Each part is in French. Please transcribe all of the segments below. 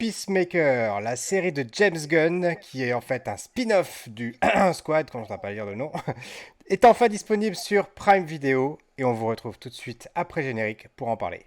Peacemaker, la série de James Gunn, qui est en fait un spin-off du Squad, comme on ne pas lire le nom, est enfin disponible sur Prime Video et on vous retrouve tout de suite après générique pour en parler.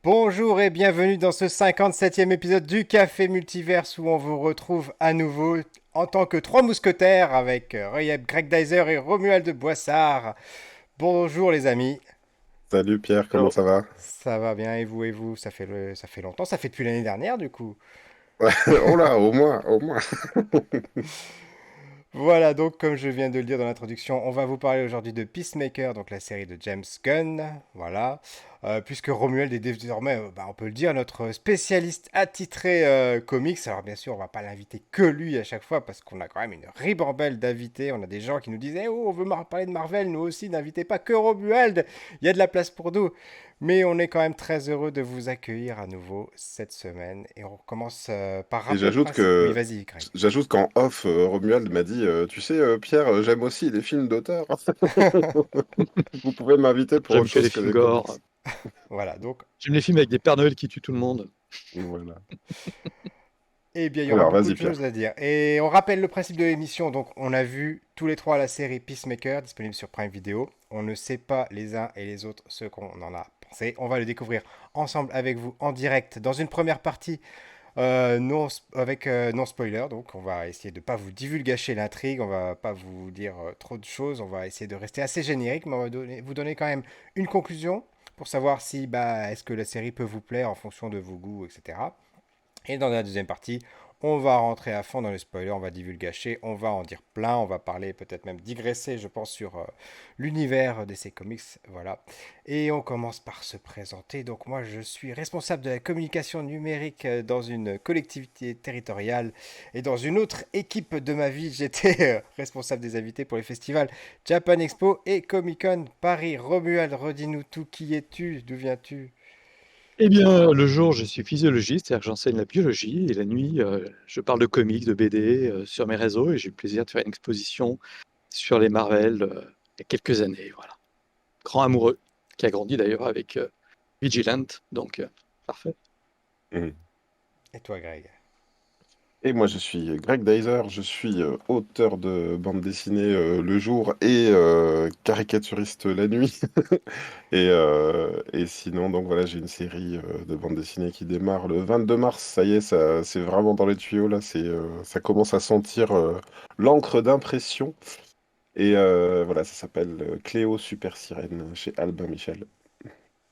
Bonjour et bienvenue dans ce 57e épisode du Café Multiverse où on vous retrouve à nouveau en tant que trois mousquetaires avec Rayeb, Greg Dyser et Romuald Boissard. Bonjour les amis. Salut Pierre, comment Alors, ça va? Ça va bien et vous, ça fait longtemps, ça fait depuis l'année dernière du coup. Oh là, au moins, au moins. Voilà, donc comme je viens de le dire dans l'introduction, on va vous parler aujourd'hui de Peacemaker, donc la série de James Gunn, voilà. Puisque Romuald est désormais, on peut le dire, notre spécialiste attitré comics. Alors bien sûr, on va pas l'inviter que lui à chaque fois, parce qu'on a quand même une ribambelle d'invités. On a des gens qui nous disent oh, on veut parler de Marvel, nous aussi, n'invitez pas que Romuald, il y a de la place pour nous. Mais on est quand même très heureux de vous accueillir à nouveau cette semaine. Et on commence par Et rappeler le principe. Oui, vas-y, Greg. j'ajoute qu'en off, Romuald m'a dit, tu sais, Pierre, j'aime aussi les films d'auteur. Vous pouvez m'inviter pour j'aime autre que chose les que films des comics. gore. Voilà, donc J'aime les films avec des Pères Noël qui tuent tout le monde. Voilà. eh bien, il y aura Alors, beaucoup vas-y de choses Pierre. à dire. Et on rappelle le principe de l'émission. Donc, on a vu tous les trois la série Peacemaker, disponible sur Prime Video. On ne sait pas les uns et les autres ce qu'on en a pensé. On va le découvrir ensemble avec vous en direct dans une première partie non spoiler. Donc, on va essayer de ne pas vous divulgacher l'intrigue. On va pas vous dire trop de choses. On va essayer de rester assez générique, mais on va vous donner quand même une conclusion pour savoir si est-ce que la série peut vous plaire en fonction de vos goûts, etc. Et dans la deuxième partie, on va rentrer à fond dans les spoilers, on va divulgacher, on va en dire plein, on va parler peut-être même digresser, je pense, sur l'univers DC Comics. Voilà. Et on commence par se présenter. Donc moi, je suis responsable de la communication numérique dans une collectivité territoriale. Et dans une autre équipe de ma vie, j'étais responsable des invités pour les festivals Japan Expo et Comic Con Paris. Romuald, redis-nous tout. Qui es-tu? D'où viens-tu? Eh bien, le jour, je suis physiologiste, c'est-à-dire que j'enseigne la biologie, et la nuit, je parle de comics, de BD sur mes réseaux, et j'ai eu le plaisir de faire une exposition sur les Marvel il y a quelques années. Voilà. Grand amoureux, qui a grandi d'ailleurs avec Vigilant, donc parfait. Mhm. Et toi, Greg? Et moi, je suis Greg Dyser, je suis auteur de bande dessinée le jour et caricaturiste la nuit. Et sinon, donc voilà, j'ai une série de bande dessinée qui démarre le 22 mars. Ça y est, ça, c'est vraiment dans les tuyaux là. Ça commence à sentir l'encre d'impression. Et voilà, ça s'appelle Cléo Super Sirène chez Albin Michel.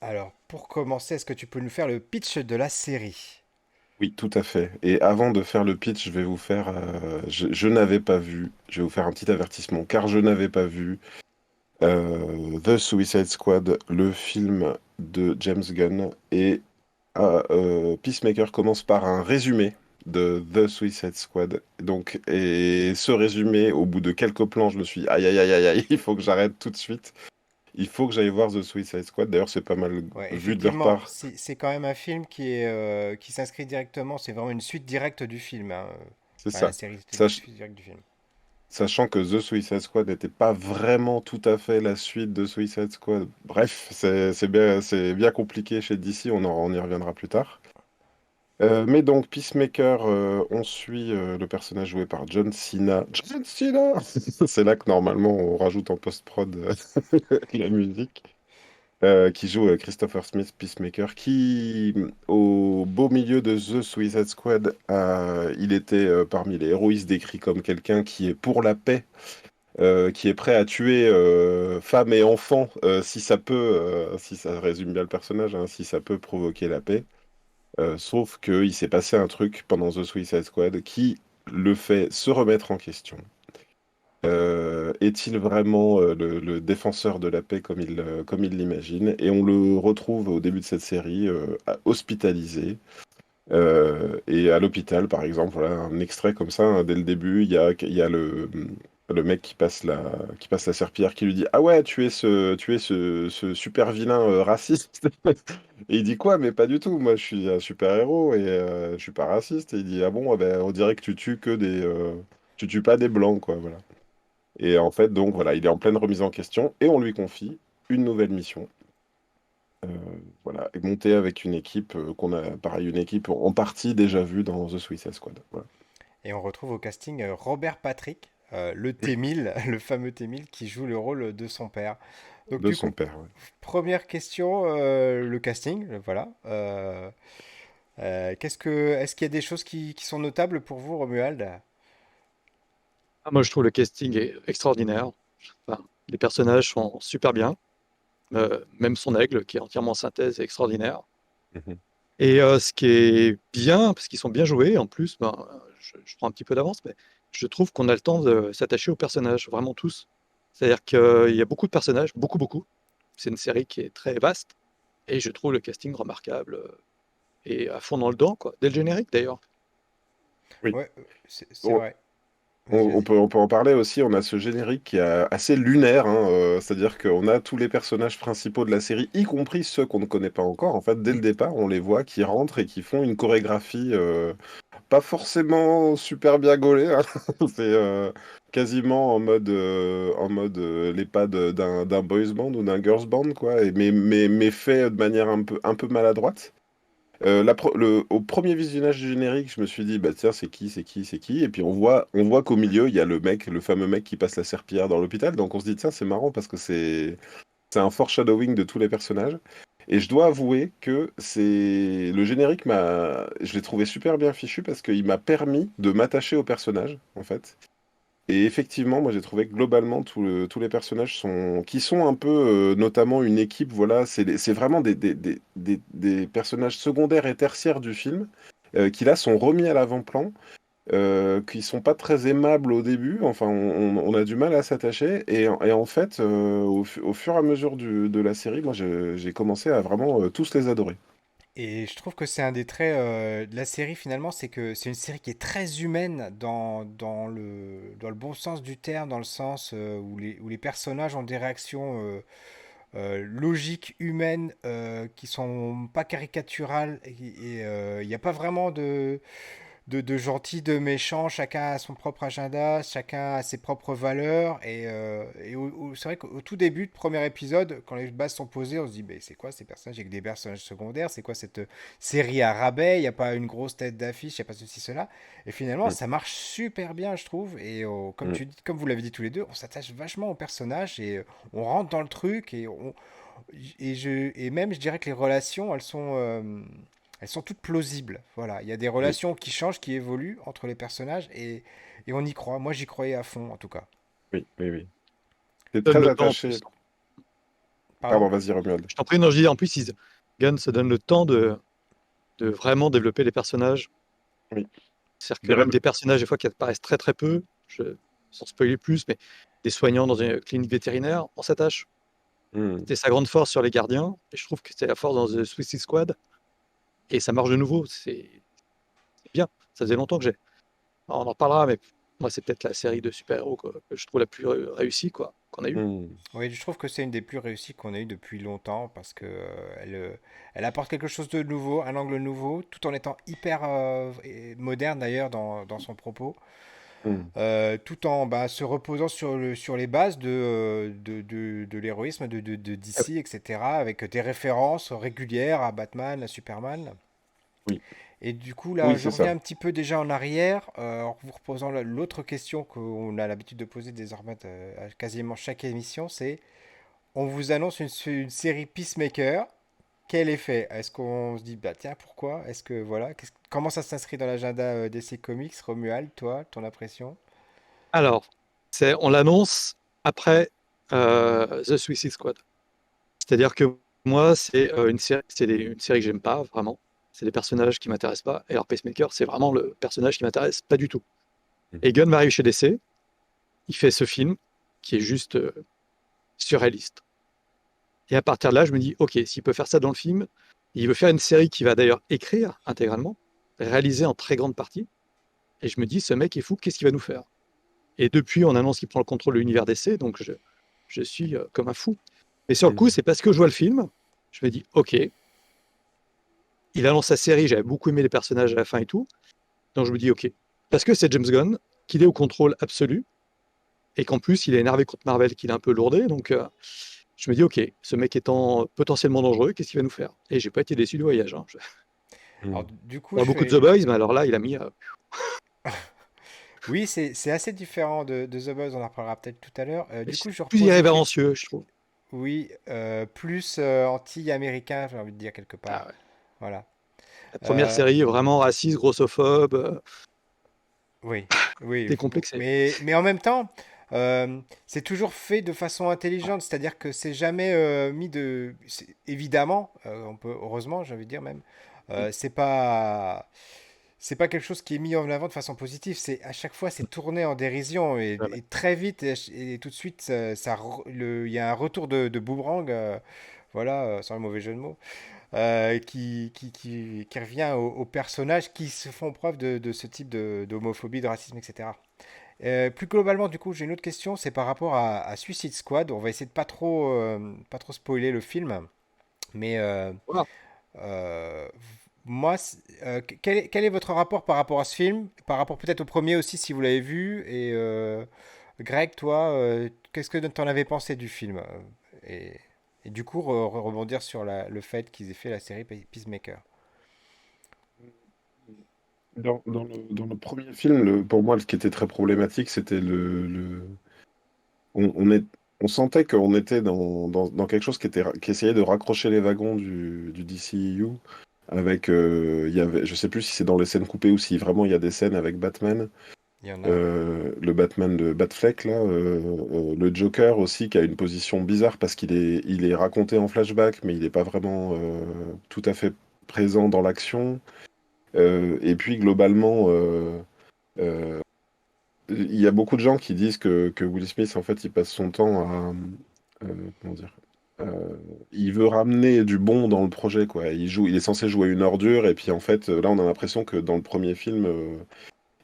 Alors, pour commencer, est-ce que tu peux nous faire le pitch de la série? Oui, tout à fait. Et avant de faire le pitch, je vais vous faire. Je n'avais pas vu. Je vais vous faire un petit avertissement, car je n'avais pas vu The Suicide Squad, le film de James Gunn. Et Peacemaker commence par un résumé de The Suicide Squad. Donc, et ce résumé, au bout de quelques plans, je me suis dit, aïe aïe aïe aïe, aïe, il faut que j'arrête tout de suite. Il faut que j'aille voir The Suicide Squad. D'ailleurs, c'est pas mal Ouais, vu de leur effectivement, part. c'est quand même un film qui s'inscrit directement, c'est vraiment une suite directe du film, hein. C'est Enfin, la ça. série, c'est une Sach- suite directe du film. Sachant que The Suicide Squad n'était pas vraiment tout à fait la suite de Suicide Squad. Bref, c'est bien compliqué chez DC, on y reviendra plus tard. Mais donc, Peacemaker, on suit le personnage joué par John Cena. John Cena! C'est là que normalement on rajoute en post-prod la musique. Qui joue Christopher Smith, Peacemaker, qui, au beau milieu de The Suicide Squad, il était parmi les héroïstes décrits comme quelqu'un qui est pour la paix, qui est prêt à tuer femmes et enfants si ça peut, si ça résume bien le personnage, hein, si ça peut provoquer la paix. Sauf qu'il s'est passé un truc pendant The Suicide Squad qui le fait se remettre en question. Est-il vraiment le défenseur de la paix comme il l'imagine? Et on le retrouve au début de cette série hospitalisé. Et à l'hôpital, par exemple, voilà un extrait comme ça, hein, dès le début, il y a Le mec qui passe la serpillière qui lui dit: «Ah ouais, tu es ce super vilain raciste.» Et il dit: «Quoi? Mais pas du tout, moi je suis un super-héros et je suis pas raciste.» Et il dit: «Ah bon? Ah ben, on dirait que tu tues pas des blancs, quoi, voilà.» Et en fait, donc voilà, il est en pleine remise en question et on lui confie une nouvelle mission. Euh, voilà, et monter avec une équipe qu'on a, pareil, une équipe en partie déjà vue dans The Suicide Squad. Voilà. Et on retrouve au casting Robert Patrick, le Oui, T-1000, le fameux T-1000 qui joue le rôle de son père. Donc de du son coup, père. Ouais. première question, le casting, voilà. Est-ce qu'il y a des choses qui sont notables pour vous, Romuald? Ah, moi, je trouve le casting est extraordinaire. Enfin, les personnages sont super bien. Même son aigle, qui est entièrement en synthèse, est extraordinaire. Mhm. Et ce qui est bien, parce qu'ils sont bien joués, en plus, ben, je prends un petit peu d'avance, mais je trouve qu'on a le temps de s'attacher aux personnages, vraiment tous. C'est-à-dire qu'il y a beaucoup de personnages, beaucoup, beaucoup. C'est une série qui est très vaste, et je trouve le casting remarquable et à fond dans le dent, quoi. Dès le générique, d'ailleurs. Oui. Ouais, c'est On, vrai. Vas-y, vas-y. on peut en parler aussi. On a ce générique qui est assez lunaire, hein, c'est-à-dire qu'on a tous les personnages principaux de la série, y compris ceux qu'on ne connaît pas encore. En fait, dès le départ, on les voit qui rentrent et qui font une chorégraphie pas forcément super bien gaulée, hein. C'est quasiment en mode les pas d'un boys band ou d'un girls band, quoi. Mais fait de manière un peu maladroite. Au premier visionnage du générique, je me suis dit, bah tiens, c'est qui, c'est qui, c'est qui? Et puis on voit qu'au milieu, il y a le mec, le fameux mec qui passe la serpillière dans l'hôpital. Donc on se dit, tiens, c'est marrant parce que c'est un foreshadowing de tous les personnages. Et je dois avouer que c'est le générique je l'ai trouvé super bien fichu parce qu'il m'a permis de m'attacher aux personnages, en fait. Et effectivement, moi j'ai trouvé que globalement tous les personnages qui sont un peu, notamment une équipe, voilà, c'est vraiment des personnages secondaires et tertiaires du film, qui là sont remis à l'avant-plan, qui sont pas très aimables au début, enfin on a du mal à s'attacher, et en fait, au fur et à mesure de la série, moi j'ai commencé à vraiment tous les adorer. Et je trouve que c'est un des traits de la série finalement, c'est que c'est une série qui est très humaine dans le bon sens du terme, dans le sens où les personnages ont des réactions logiques, humaines, qui sont pas caricaturales, et il n'y a pas vraiment de gentils, de méchants, chacun a son propre agenda, chacun a ses propres valeurs. C'est vrai qu'au tout début, de premier épisode, quand les bases sont posées, on se dit, mais c'est quoi ces personnages avec des personnages secondaires? C'est quoi cette série à rabais? Il n'y a pas une grosse tête d'affiche, il n'y a pas ceci, cela. Et finalement, Mm, ça marche super bien, je trouve. Et mm, comme vous l'avez dit tous les deux, on s'attache vachement aux personnages et on rentre dans le truc et même, je dirais que les relations, elles sont toutes plausibles. Voilà, il y a des oui, relations qui changent, qui évoluent entre les personnages et on y croit. Moi, j'y croyais à fond, en tout cas. oui, oui, oui. T'es Donne très le temps en attaché. plus. Pardon? Pardon, vas-y, Romuald. Je t'en prie, non, je dis en plus, Gunn se donne le temps de vraiment développer les personnages. Oui. C'est-à-dire que Des même rêves- des personnages, des fois, qui apparaissent très très peu, sans spoiler plus, mais des soignants dans une clinique vétérinaire, on s'attache. Mm. C'était sa grande force sur les gardiens, et je trouve que c'était la force dans The Suicide Squad, et ça marche de nouveau. C'est bien. Ça faisait longtemps que j'ai. Alors, on en parlera, mais moi, c'est peut-être la série de super-héros quoi, que je trouve la plus réussie quoi, qu'on a eue. Mm. Oui, je trouve que c'est une des plus réussies qu'on ait eues depuis longtemps parce que elle apporte quelque chose de nouveau, un angle nouveau, tout en étant hyper et moderne d'ailleurs dans son propos. Mm. Tout en se reposant sur les bases de l'héroïsme de Ah oui. DC, etc., avec des références régulières à Batman, à Superman. Oui, Et du coup, là, oui, je c'est reviens ça. un petit peu déjà en arrière, en vous reposant l'autre question qu'on a l'habitude de poser désormais à quasiment chaque émission, c'est on vous annonce une série Peacemaker, quel effet? Est-ce qu'on se dit, bah tiens, pourquoi? Est-ce que, voilà, comment ça s'inscrit dans l'agenda DC Comics, Romuald, toi, ton impression? Alors, on l'annonce après The Suicide Squad. C'est-à-dire que moi, une série que j'aime pas vraiment. C'est des personnages qui m'intéressent pas. Et alors Pacemaker, c'est vraiment le personnage qui m'intéresse pas du tout. Et Gunn m'arrive chez DC, il fait ce film qui est juste surréaliste. Et à partir de là, je me dis, ok, s'il peut faire ça dans le film, il veut faire une série qu'il va d'ailleurs écrire intégralement, réaliser en très grande partie. Et je me dis, ce mec est fou, qu'est-ce qu'il va nous faire? Et depuis, on annonce qu'il prend le contrôle de l'univers DC, donc je suis comme un fou. Mais sur le coup, c'est parce que je vois le film, je me dis, ok, il annonce sa série, j'avais beaucoup aimé les personnages à la fin et tout, donc je me dis, ok, parce que c'est James Gunn, qu'il est au contrôle absolu, et qu'en plus, il est énervé contre Marvel, qu'il est un peu lourdé, donc je me dis, ok, ce mec étant potentiellement dangereux, qu'est-ce qu'il va nous faire? Et j'ai pas été déçu du voyage. Hein. Alors, du coup, On a je beaucoup de fais. The Boys, mais alors là, il a mis. Oui, c'est assez différent de The Boys, on en reparlera peut-être tout à l'heure. Mais Du coup, c'est je plus repose une question. irrévérencieux, je trouve. Oui, plus anti-américain, j'ai envie de dire quelque Ah part. ouais. Voilà. La première Euh, série, vraiment raciste, grossophobe, oui, oui, décomplexée. mais en même temps, c'est toujours fait de façon intelligente, c'est-à-dire que c'est jamais mis de. Évidemment, on peut, heureusement, j'ai envie de dire même, Mm. c'est pas quelque chose qui est mis en avant de façon positive. C'est à chaque fois, c'est tourné en dérision Jamais. et très vite et tout de suite, il y a un retour de boomerang, voilà, sans le mauvais jeu de mots, qui revient aux personnages qui se font preuve de ce type d'homophobie, de racisme, etc. Plus globalement, du coup, j'ai une autre question, c'est par rapport à Suicide Squad. On va essayer de pas trop spoiler le film, mais Voilà. euh, moi, quel est votre rapport par rapport à ce film? Par rapport peut-être au premier aussi, si vous l'avez vu. Et Greg, toi, qu'est-ce que t'en avais pensé du film? Et, et du coup, rebondir sur le fait qu'ils aient fait la série Peacemaker. Dans le premier film, pour moi, ce qui était très problématique, c'était on, est, on sentait qu'on était dans quelque chose qui essayait de raccrocher les wagons du DCEU. Avec, il y avait, je sais plus si c'est dans les scènes coupées ou si vraiment il y a des scènes avec Batman, Il y en a, oui. le Batman de Batfleck là, le Joker aussi qui a une position bizarre parce il est raconté en flashback, mais il n'est pas vraiment tout à fait présent dans l'action. Et puis globalement, euh, il y a beaucoup de gens qui disent que Will Smith, en fait, il passe son temps à... comment dire? Il veut ramener du bon dans le projet, quoi. Il est censé jouer une ordure, et puis en fait, là, on a l'impression que dans le premier film,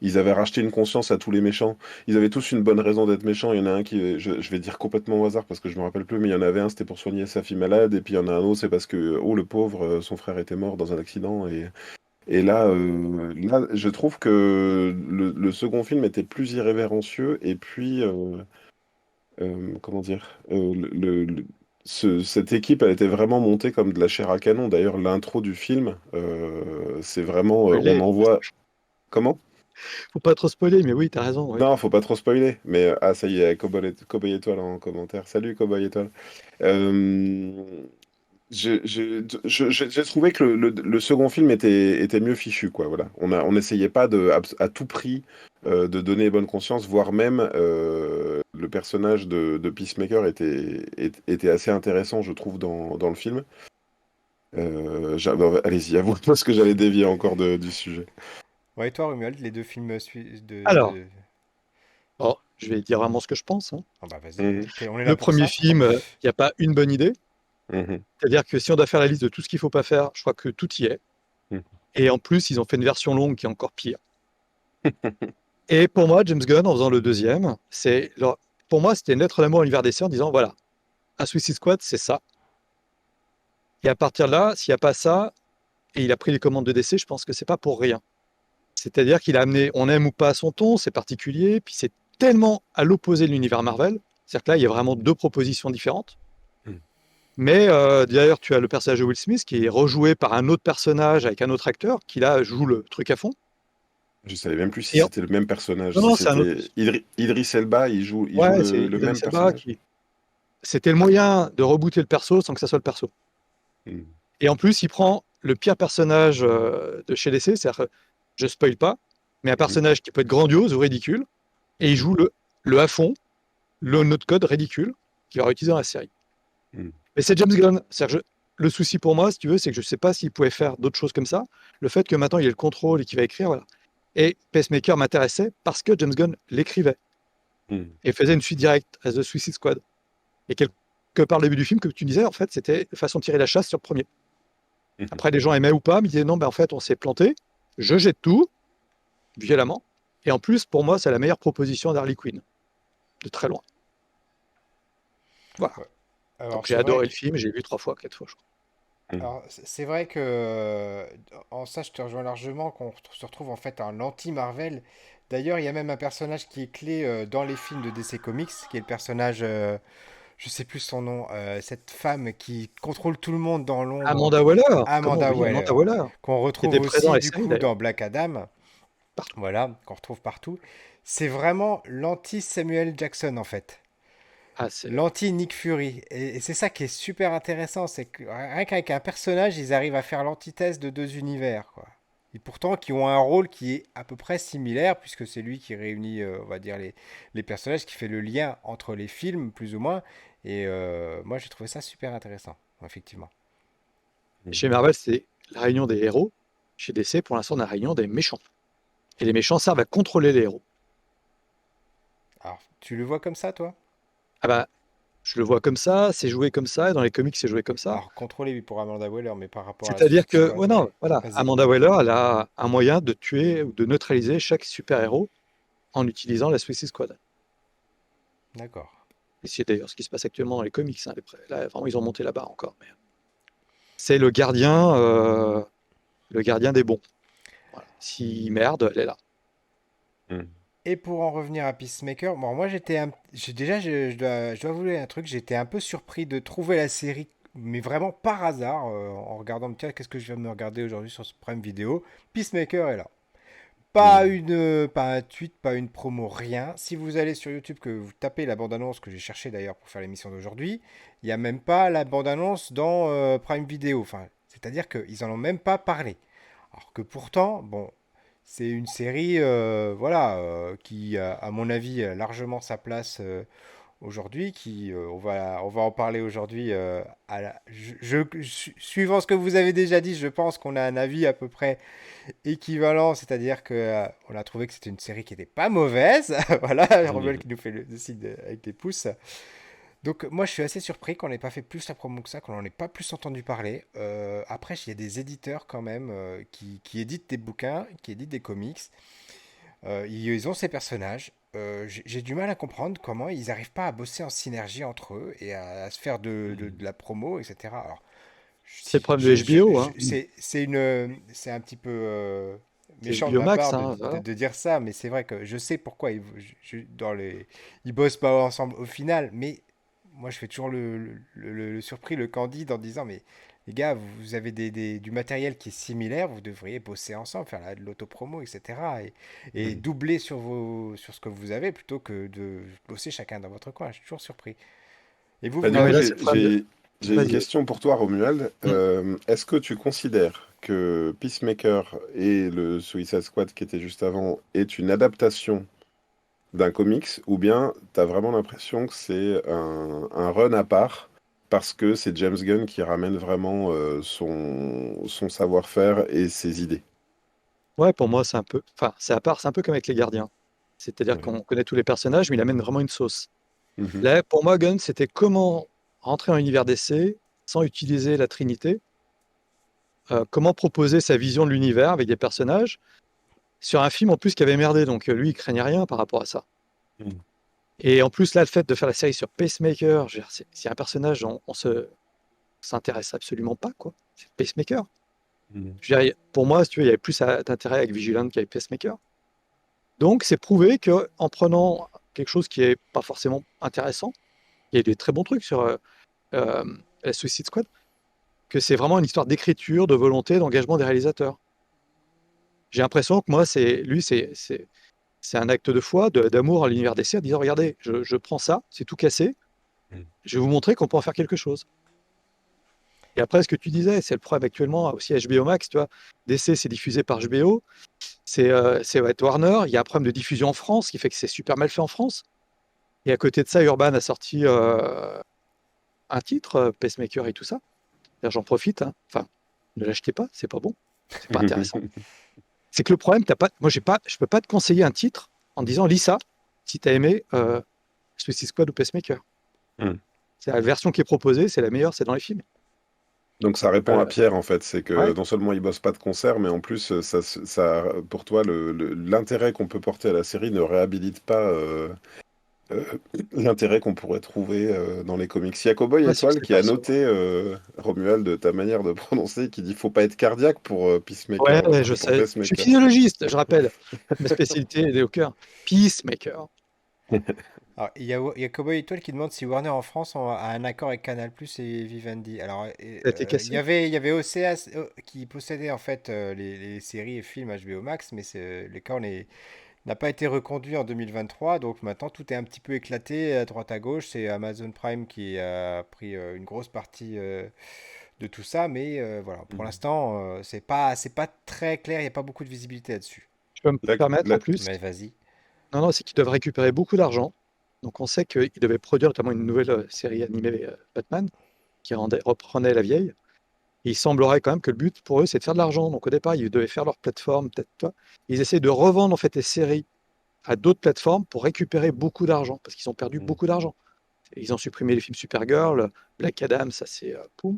ils avaient racheté une conscience à tous les méchants. Ils avaient tous une bonne raison d'être méchants. Il y en a un qui, je vais dire complètement au hasard parce que je me rappelle plus, mais il y en avait un, c'était pour soigner sa fille malade, et puis il y en a un autre, c'est parce que, oh, le pauvre, son frère était mort dans un accident, et là, je trouve que le second film était plus irrévérencieux et puis, comment dire, cette équipe, elle était vraiment montée comme de la chair à canon. D'ailleurs, l'intro du film, c'est vraiment, on Spoiler. en voit. Comment? Faut pas trop spoiler, mais oui, t'as raison. Oui. Non, faut pas trop spoiler. Mais ah, ça y est, Cowboy Étoile en commentaire. Salut Cowboy Étoile. Euh, j'ai trouvé que le second film était mieux fichu, quoi. Voilà. On n'essayait pas à tout prix de donner bonne conscience, voire même le personnage de Peacemaker était assez intéressant, je trouve, dans le film. Bah, allez-y, à vous, parce que j'allais dévier encore du sujet. Ouais, et toi, Romuald, les deux films Alors, oh, je vais dire vraiment ce que je pense. Hein. Ah bah vas-y, Mhm, on est là Le pour premier ça. film, il n'y a pas une bonne idée. mhm, C'est-à-dire que si on doit faire la liste de tout ce qu'il faut pas faire, je crois que tout y est. mhm. Et en plus, ils ont fait une version longue qui est encore pire. Et pour moi, James Gunn, en faisant le deuxième, pour moi, c'était une lettre d'amour à l'univers DC en disant, voilà, un Suicide Squad, c'est ça. Et à partir de là, s'il n'y a pas ça, et il a pris les commandes de DC, je pense que c'est pas pour rien. C'est-à-dire qu'il a amené, on aime ou pas son ton, c'est particulier, puis c'est tellement à l'opposé de l'univers Marvel. C'est-à-dire que là, il y a vraiment deux propositions différentes. Mhm. Mais d'ailleurs, tu as le personnage de Will Smith qui est rejoué par un autre personnage avec un autre acteur qui là joue le truc à fond. Je savais même plus si Et c'était le même personnage, non, si non, c'est un autre. c'était Idris Elba, il joue Ouais, c'est le Idris même Elba personnage. qui. C'était le moyen de rebooter le perso sans que ça soit le perso. Mhm, Et en plus, il prend le pire personnage de chez DC, c'est-à-dire, je spoil pas, mais un mhm, personnage qui peut être grandiose ou ridicule, et il mhm, joue le à fond, le notre code ridicule qu'il va réutiliser dans la série. mhm, Mais c'est James Gunn. Le souci pour moi, si tu veux, c'est que je ne sais pas s'il pouvait faire d'autres choses comme ça. Le fait que maintenant il ait le contrôle et qu'il va écrire, voilà. Et Pacemaker m'intéressait parce que James Gunn l'écrivait mhm, et faisait une suite directe à The Suicide Squad. Et quelque part, le début du film, que tu disais, en fait, c'était façon de tirer la chasse sur le premier. mhm. Après, les gens aimaient ou pas, mais ils disaient non, ben, en fait, on s'est planté, je jette tout, violemment, Et en plus, pour moi, c'est la meilleure proposition d'Harley Quinn, de très loin. Voilà. Ouais. Donc Alors, j'ai c'est vrai adoré que le film, j'ai vu 3 fois, 4 fois, je crois. Alors, c'est vrai que en ça, je te rejoins largement qu'on se retrouve en fait un anti-Marvel. D'ailleurs, il y a même un personnage qui est clé dans les films de DC Comics, qui est le personnage, je sais plus son nom, cette femme qui contrôle tout le monde dans l'ombre, Amanda Waller, comment Amanda oublier Amanda Waller, Waller, qu'on qui retrouve était présent dans aussi les du séries coup d'ailleurs, dans Black Adam, partout. voilà, qu'on retrouve partout. C'est vraiment l'anti-Samuel Jackson en fait. Ah, c'est L'anti-Nick Fury. Et c'est ça qui est super intéressant, c'est que rien qu'avec un personnage, ils arrivent à faire l'antithèse de deux univers, quoi. Et pourtant, qui ont un rôle qui est à peu près similaire, puisque c'est lui qui réunit, on va dire, les personnages, qui fait le lien entre les films, plus ou moins. Et moi, j'ai trouvé ça super intéressant, effectivement. chez Marvel, c'est la réunion des héros. Chez DC, pour l'instant, on a la réunion des méchants. Et les méchants servent à contrôler les héros. Alors, tu le vois comme ça, toi? Ah bah, je le vois comme ça, c'est joué comme ça, et dans les comics, c'est joué comme ça. Alors, contrôler, oui, pour Amanda Waller, mais par rapport à la C'est-à-dire Suicide que, Squad, ouais, non, ouais. voilà, Vas-y. Amanda Waller, elle a un moyen de tuer ou de neutraliser chaque super-héros en utilisant la Suicide Squad. D'accord. Et c'est d'ailleurs ce qui se passe actuellement dans les comics, hein. Là, vraiment, ils ont monté la barre encore. Mais c'est le gardien des bons. Voilà. S'il merde, elle est là. Mhm. Et pour en revenir à Peacemaker, bon, moi déjà, je dois avouer un truc, j'étais un peu surpris de trouver la série, mais vraiment par hasard, en regardant, tiens, qu'est-ce que je viens de me regarder aujourd'hui sur ce Prime Video. Peacemaker est là. Mhm. Pas un tweet, pas une promo, rien. Si vous allez sur YouTube, que vous tapez la bande-annonce que j'ai cherché d'ailleurs pour faire l'émission d'aujourd'hui, il n'y a même pas la bande-annonce dans Prime Video. Enfin, c'est-à-dire qu'ils en ont même pas parlé. Alors que pourtant, bon, c'est une série, voilà, qui, à mon avis, a largement sa place aujourd'hui. On va en parler aujourd'hui. Suivant ce que vous avez déjà dit, je pense qu'on a un avis à peu près équivalent, c'est-à-dire que on a trouvé que c'était une série qui n'était pas mauvaise. Voilà, Romuald Mhm. qui nous fait le signe avec des pouces. Donc moi je suis assez surpris qu'on n'ait pas fait plus la promo que ça, qu'on n'en ait pas plus entendu parler. Après, il y a des éditeurs quand même qui éditent des bouquins, qui éditent des comics. Ils ont ces personnages. J'ai du mal à comprendre comment ils n'arrivent pas à bosser en synergie entre eux et à se faire de la promo, etc. Alors, C'est le problème de HBO, hein. c'est un petit peu C'est méchant de HBO ma Max, part hein, voilà. de dire ça, mais c'est vrai que je sais pourquoi ils bossent pas ensemble au final, mais moi je fais toujours le surpris, le candide en disant, mais les gars, vous avez du matériel qui est similaire, vous devriez bosser ensemble, faire de l'autopromo, etc. Et Mhm. doubler sur ce que vous avez plutôt que de bosser chacun dans votre coin. Je suis toujours surpris. Et vous, Bah, vous du Non, mais coup, l'avez... là, c'est le problème de. j'ai une Vas-y, vas-y. question pour toi, Romuald. Est-ce que tu considères que Peacemaker et le Suicide Squad qui était juste avant est une adaptation d'un comics, ou bien tu as vraiment l'impression que c'est un run à part parce que c'est James Gunn qui ramène vraiment son savoir-faire et ses idées? Ouais, pour moi, c'est un peu. Enfin, c'est à part, c'est un peu comme avec les gardiens. C'est-à-dire Ouais. qu'on connaît tous les personnages, mais il amène vraiment une sauce. Mhm. Là, pour moi, Gunn, c'était comment rentrer dans l'univers DC sans utiliser la Trinité, comment proposer sa vision de l'univers avec des personnages sur un film en plus qui avait merdé. Donc lui, il craignait rien par rapport à ça. Mhm. Et en plus, là, le fait de faire la série sur Pacemaker, je veux dire, c'est un personnage dont on se s'intéresse absolument pas, quoi. C'est Pacemaker. Mhm. Je veux dire, pour moi, si tu veux, il y avait plus d'intérêt avec Vigilant qu'avec Pacemaker. Donc, c'est prouvé que en prenant quelque chose qui est pas forcément intéressant, il y a des très bons trucs sur euh, la Suicide Squad, que c'est vraiment une histoire d'écriture, de volonté, d'engagement des réalisateurs. J'ai l'impression que moi, c'est un acte de foi, d'amour à l'univers DC, en disant, regardez, je prends ça, c'est tout cassé, Mhm. je vais vous montrer qu'on peut en faire quelque chose. Et après, ce que tu disais, c'est le problème actuellement aussi HBO Max, tu vois. DC, c'est diffusé par HBO, c'est ouais, Warner, il y a un problème de diffusion en France qui fait que c'est super mal fait en France. Et à côté de ça, Urban a sorti un titre, Pacemaker et tout ça. D'ailleurs, j'en profite, hein. Enfin, ne l'achetez pas, c'est pas bon, c'est pas intéressant. C'est que le problème, t'as pas, moi, je peux pas te conseiller un titre en disant lis ça si tu as aimé Suicide Squad ou Pacemaker. Mhm. C'est la version qui est proposée, c'est la meilleure, c'est dans les films. Donc ça répond à Euh, Pierre en fait, c'est que ouais, non seulement il bosse pas de concert, mais en plus pour toi l'intérêt qu'on peut porter à la série ne réhabilite pas euh, l'intérêt qu'on pourrait trouver dans les comics. Il y a Cowboy ouais, c'est que Étoile c'est qui a pas noté Romuald de ta manière de prononcer, qui dit faut pas être cardiaque pour Ouais, Peacemaker, ouais, je pour sais. Je suis Pacemaker. physiologiste, je rappelle. Ma spécialité est au cœur. Peacemaker. Alors, il y a Cowboy Étoile qui demande si Warner en France a un accord avec Canal+ et Vivendi. Alors, Ça a été cassé. il y avait OCS qui possédait en fait les séries et films HBO Max, mais l'accord n'a pas été reconduit en 2023. Donc maintenant, tout est un petit peu éclaté à droite à gauche. C'est Amazon Prime qui a pris une grosse partie de tout ça, mais voilà, pour Mm. l'instant, c'est pas très clair. Il n'y a pas beaucoup de visibilité là-dessus. Je peux me La- permettre en la- plus. Mais vas-y. Non, non, c'est qu'ils doivent récupérer beaucoup d'argent. Donc on sait qu'ils devaient produire notamment une nouvelle série animée Batman qui reprenait la vieille. Et il semblerait quand même que le but pour eux, c'est de faire de l'argent. Donc au départ, ils devaient faire leur plateforme, peut-être toi. Ils essaient de revendre en fait les séries à d'autres plateformes pour récupérer beaucoup d'argent parce qu'ils ont perdu Mm. beaucoup d'argent. Ils ont supprimé les films Supergirl, Black Adam, ça c'est poum.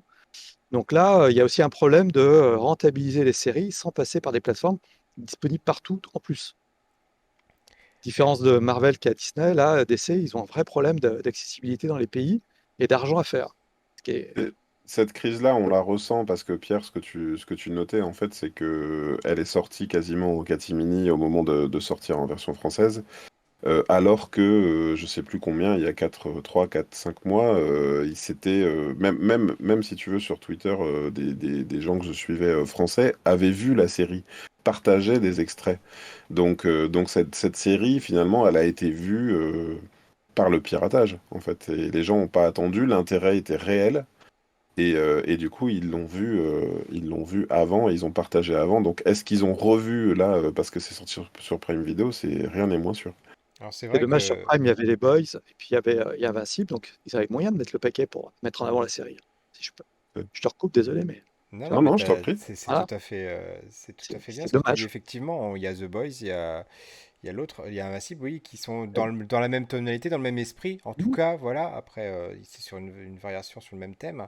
Donc là, il y a aussi un problème de rentabiliser les séries sans passer par des plateformes disponibles partout en plus. Différence de Marvel qui est à Disney, là, DC, ils ont un vrai problème d'accessibilité dans les pays et d'argent à faire. Ce qui est... Et cette crise-là, on la ressent parce que Pierre, ce que tu notais, en fait, c'est que elle est sortie quasiment au catimini au moment de sortir en version française, alors que je sais plus combien, il y a 3, 4, 5 mois, il s'était, même si tu veux, sur Twitter, des gens que je suivais français avaient vu la série, partageaient des extraits. Donc cette série, finalement, elle a été vue par le piratage, en fait. Et les gens n'ont pas attendu, l'intérêt était réel. Et du coup, ils l'ont vu avant, et ils ont partagé avant. Donc, est-ce qu'ils ont revu là, parce que c'est sorti sur Prime Video, c'est rien n'est moins sûr. Alors c'est C'est vrai dommage, sur que Prime, il y avait les Boys, et puis il y a Invincible, donc ils avaient moyen de mettre le paquet pour mettre en avant la série. Si je peux. Euh, Je te recoupe, désolé, mais non, tu non, vois, mais Non, je t'en prie. voilà, c'est tout à fait bien c'est ce que tu dis. dommage. Effectivement, il y a The Boys, il y a l'autre, il y a Invincible, oui, qui sont dans la même tonalité, dans le même esprit. En tout Mhm. cas, voilà. Après, c'est sur une variation sur le même thème.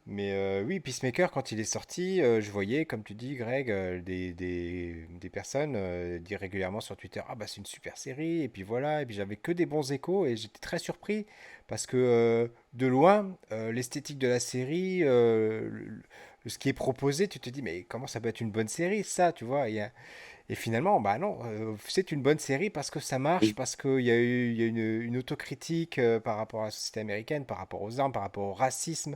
Mais oui, Peacemaker, quand il est sorti, je voyais, comme tu dis, Greg, des personnes dire régulièrement sur Twitter, ah bah c'est une super série, et puis voilà, et puis j'avais que des bons échos, et j'étais très surpris, parce que de loin, l'esthétique de la série, ce qui est proposé, tu te dis, mais comment ça peut être une bonne série, ça, tu vois, et finalement, bah non, c'est une bonne série parce que ça marche, Oui, parce il y a une autocritique par rapport à la société américaine, par rapport aux armes, par rapport au racisme,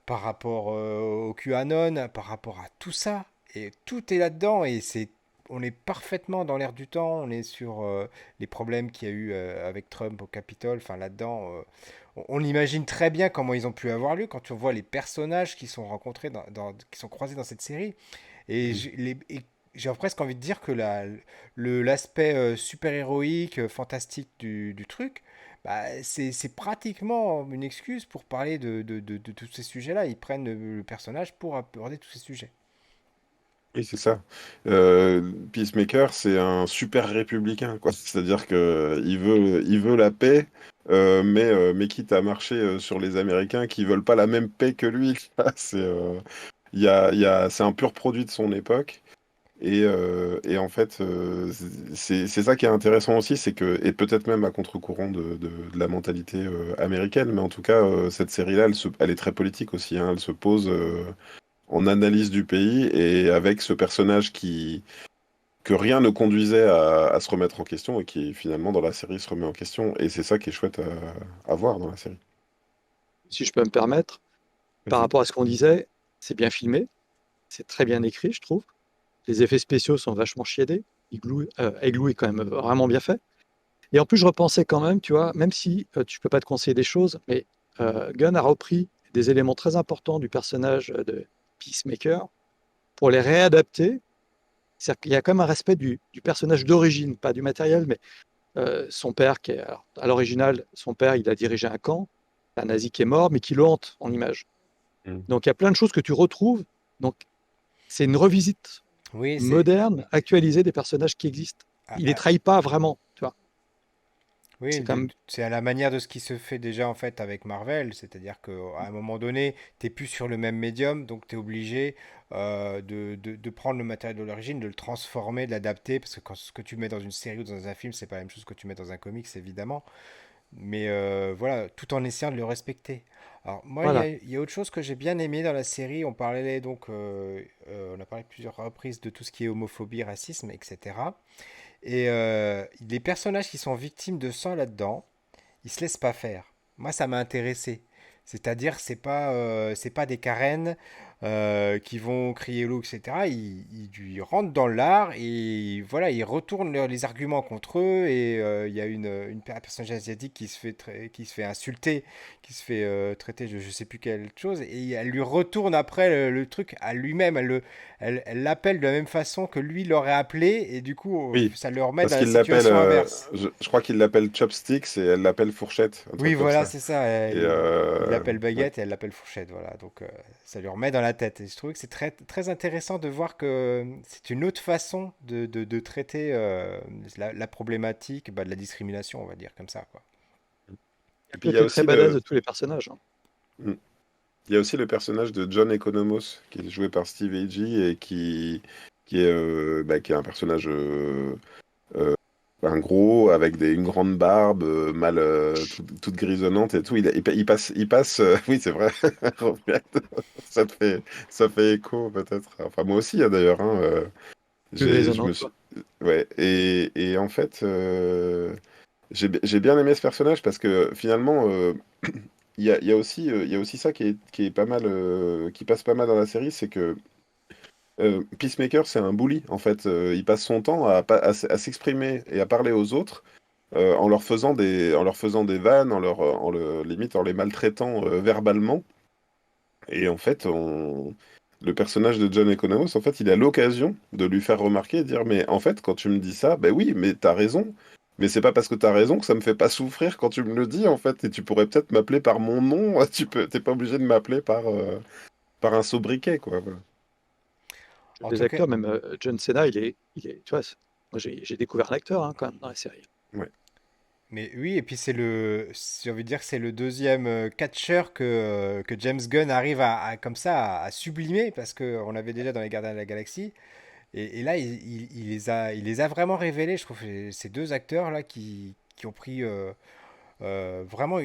par rapport au QAnon, par rapport à tout ça. Et tout est là-dedans et on est parfaitement dans l'air du temps. On est sur les problèmes qu'il y a eu avec Trump au Capitole. Enfin, là-dedans, on imagine très bien comment ils ont pu avoir lieu quand on voit les personnages qui sont rencontrés, qui sont croisés dans cette série. Et oui. j'ai presque envie de dire que l'aspect super-héroïque, fantastique du truc, bah, c'est pratiquement une excuse pour parler de tous ces sujets-là. Ils prennent le personnage pour aborder tous ces sujets. Oui, c'est ça. Peacemaker, c'est un super républicain, quoi. C'est-à-dire que il veut la paix, mais quitte à marcher sur les Américains qui veulent pas la même paix que lui. C'est c'est un pur produit de son époque. Et en fait, c'est ça qui est intéressant aussi, c'est que, et peut-être même à contre-courant de la mentalité américaine, mais en tout cas, cette série-là, elle est très politique aussi, hein. Elle se pose en analyse du pays et avec ce personnage que rien ne conduisait à se remettre en question et qui finalement dans la série se remet en question. Et c'est ça qui est chouette à voir dans la série. Si je peux me permettre, par Vas-y. rapport à ce qu'on disait, c'est bien filmé, c'est très bien écrit, je trouve. Les effets spéciaux sont vachement chiadés. Igloo est quand même vraiment bien fait. Et en plus, je repensais quand même, tu vois, même si tu peux pas te conseiller des choses, mais Gunn a repris des éléments très importants du personnage de Peacemaker pour les réadapter. C'est-à-dire qu'il y a quand même un respect du personnage d'origine, pas du matériel, mais son père, qui est, alors, à l'original, son père, il a dirigé un camp, un nazi qui est mort, mais qui le hante en image. Mm. Donc il y a plein de choses que tu retrouves. Donc c'est une revisite Oui, moderne, actualisée des personnages qui existent. ah, Il les ah, trahit pas vraiment, tu vois. Oui, C'est quand même. c'est à la manière de ce qui se fait déjà en fait avec Marvel, c'est-à-dire qu'à un moment donné, t'es plus sur le même médium, donc tu es obligé de prendre le matériel de l'origine, de le transformer, de l'adapter, parce que quand ce que tu mets dans une série ou dans un film, c'est pas la même chose que tu mets dans un comics, évidemment. Mais voilà, tout en essayant de le respecter. Alors moi, Voilà. il y a autre chose que j'ai bien aimé dans la série. On parlait donc, on a parlé plusieurs reprises de tout ce qui est homophobie, racisme, etc. Et les personnages qui sont victimes de ça là-dedans, ils se laissent pas faire. Moi, ça m'a intéressé. C'est-à-dire, c'est pas des Karen qui vont crier loup, etc. Ils rentrent dans l'art et voilà, ils retournent les arguments contre eux. Et il y a un personnage asiatique qui se fait insulter, qui se fait traiter de je sais plus quelle chose, et elle lui retourne après le truc à lui-même. Elle l'appelle de la même façon que lui l'aurait appelé, et du coup, Oui, ça le remet parce dans la qu'il l'appelle, situation inverse. je crois qu'il l'appelle Chopsticks et elle l'appelle Fourchette, un Oui, truc comme voilà, ça. c'est ça. Et Il l'appelle ouais. baguette et elle l'appelle fourchette. Voilà, donc ça lui remet dans la tête. Et je trouve que c'est très, très intéressant de voir que c'est une autre façon de traiter la problématique bah, de la discrimination, on va dire comme ça, quoi. Le Puis il y a côté très aussi badass de tous les personnages, hein. mm, il y a aussi le personnage de John Economos qui est joué par Steve Agee et qui est un personnage euh, un gros avec une grande barbe, toute grisonnante et tout. Il passe, oui, c'est vrai. Robert, ça te fait, ça fait écho peut-être. Enfin, moi aussi, hein, d'ailleurs. Hein, Plus je me grisonnante, suis, quoi. ouais. Et en fait, j'ai bien aimé ce personnage parce que finalement, il y a aussi ça qui est pas mal, qui passe pas mal dans la série, c'est que Peacemaker, c'est un bully, en fait. Il passe son temps à s'exprimer et à parler aux autres en leur faisant des vannes, limite en les maltraitant verbalement. Et en fait, le personnage de John Economos, en fait, il a l'occasion de lui faire remarquer et dire, mais en fait, quand tu me dis ça, ben oui, mais t'as raison. Mais c'est pas parce que t'as raison que ça me fait pas souffrir quand tu me le dis, en fait. Et tu pourrais peut-être m'appeler par mon nom. T'es pas obligé de m'appeler par un sobriquet, quoi. Voilà. En Les tout cas, acteurs, même John Cena, tu vois, moi j'ai découvert l'acteur hein, quand même dans la série. Ouais. mais oui, et puis j'ai envie de dire que c'est le deuxième catcheur que James Gunn arrive comme ça à sublimer, parce qu'on avait déjà dans les Gardiens de la Galaxie. Et là, il les a vraiment révélés. Je trouve ces deux acteurs là qui ont pris vraiment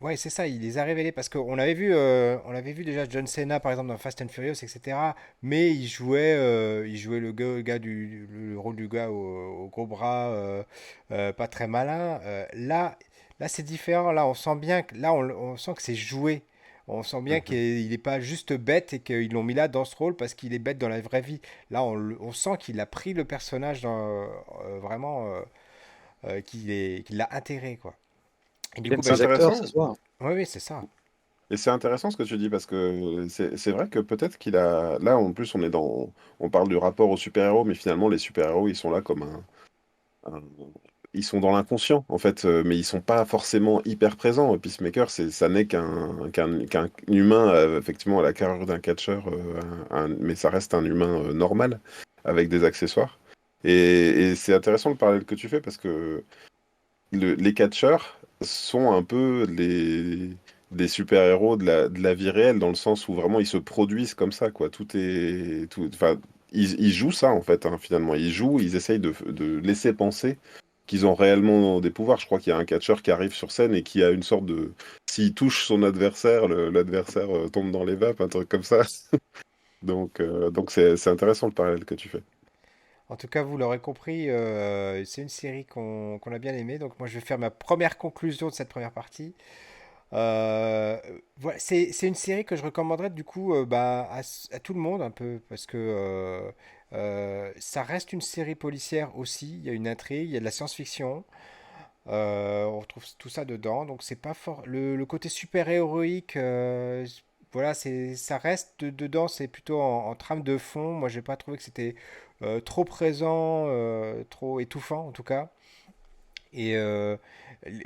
ouais, c'est ça, il les a révélés parce on avait vu déjà John Cena par exemple dans Fast and Furious, etc. Mais il jouait le gars le rôle du gars au gros bras, pas très malin. Là, c'est différent. Là, on sent bien que on sent que c'est joué. On sent bien Mhm. qu'il n'est pas juste bête et qu'ils l'ont mis là dans ce rôle parce qu'il est bête dans la vraie vie. Là, on sent qu'il a pris le personnage vraiment, qu'il l'a intégré, quoi. Et du Il aime coup, bah, C'est ses acteurs, intéressant. ça se voit, hein. oui, oui, c'est ça. Et c'est intéressant ce que tu dis parce que c'est vrai que peut-être qu'il a. Là, en plus, on parle du rapport aux super-héros, mais finalement, les super-héros, ils sont là comme un- ils sont dans l'inconscient, en fait, mais ils sont pas forcément hyper présents. Peacemaker, ça n'est qu'un humain, effectivement, à la carrure d'un catcheur, mais ça reste un humain normal, avec des accessoires. Et c'est intéressant le parallèle que tu fais parce que les catcheurs sont un peu des super-héros de la vie réelle, dans le sens où vraiment ils se produisent comme ça, quoi. Enfin, ils jouent ça, en fait, hein, finalement. Ils jouent, ils essayent de laisser penser qu'ils ont réellement des pouvoirs. Je crois qu'il y a un catcheur qui arrive sur scène et qui a une sorte de. S'il touche son adversaire, l'adversaire tombe dans les vapes, un truc comme ça. Donc c'est intéressant le parallèle que tu fais. En tout cas, vous l'aurez compris, c'est une série qu'on a bien aimée. Donc moi, je vais faire ma première conclusion de cette première partie. Euh, voilà, c'est une série que je recommanderais du coup bah, à tout le monde un peu parce que ça reste une série policière aussi. Il y a une intrigue, il y a de la science-fiction. On retrouve tout ça dedans. Donc c'est pas fort. Le côté super-héroïque, voilà, ça reste dedans. C'est plutôt en trame de fond. Moi, j'ai pas trouvé que c'était trop présent, trop étouffant en tout cas. Et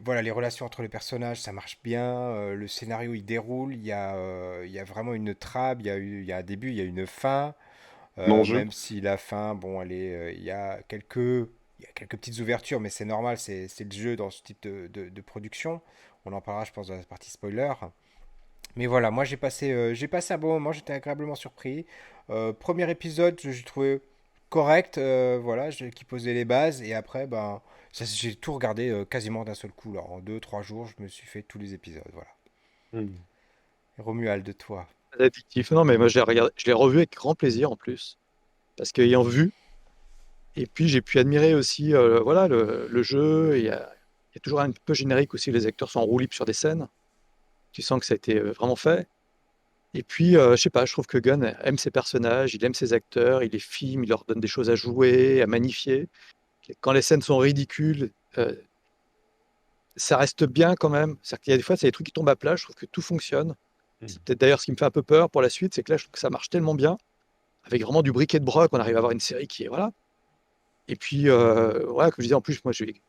voilà, les relations entre les personnages, ça marche bien. Le scénario, il déroule. Il y a vraiment une trame. Il y a un début, il y a une fin. L'enjeu? Même si la fin, bon, il y a quelques il y a quelques petites ouvertures, mais c'est normal, c'est le jeu dans ce type de production. On en parlera, je pense, dans la partie spoiler. Mais voilà, moi j'ai passé un bon moment, j'étais agréablement surpris. Premier épisode, j'ai trouvé correct, voilà, qui posait les bases. Et après, ben, j'ai tout regardé quasiment d'un seul coup. Là. En 2, 3 jours, je me suis fait tous les épisodes. Voilà. Hmm. Et Romuald, de toi. Très addictif. Non, mais moi, je l'ai revu avec grand plaisir en plus. Parce qu'ayant vu, et puis j'ai pu admirer aussi voilà, le jeu. Il y a toujours un peu générique aussi, les acteurs sont en roue libre sur des scènes. Tu sens que ça a été vraiment fait. Et puis, je sais pas, je trouve que Gunn aime ses personnages, il aime ses acteurs, il les filme, il leur donne des choses à jouer, à magnifier. Et quand les scènes sont ridicules, euh, ça reste bien quand même. C'est-à-dire qu'il y a des fois, c'est des trucs qui tombent à plat, je trouve que tout fonctionne. C'est peut-être d'ailleurs ce qui me fait un peu peur pour la suite, c'est que là, je trouve que ça marche tellement bien. Avec vraiment du briquet de broc, on arrive à avoir une série qui est, voilà. Et puis, voilà, comme je disais, en plus, moi, j'ai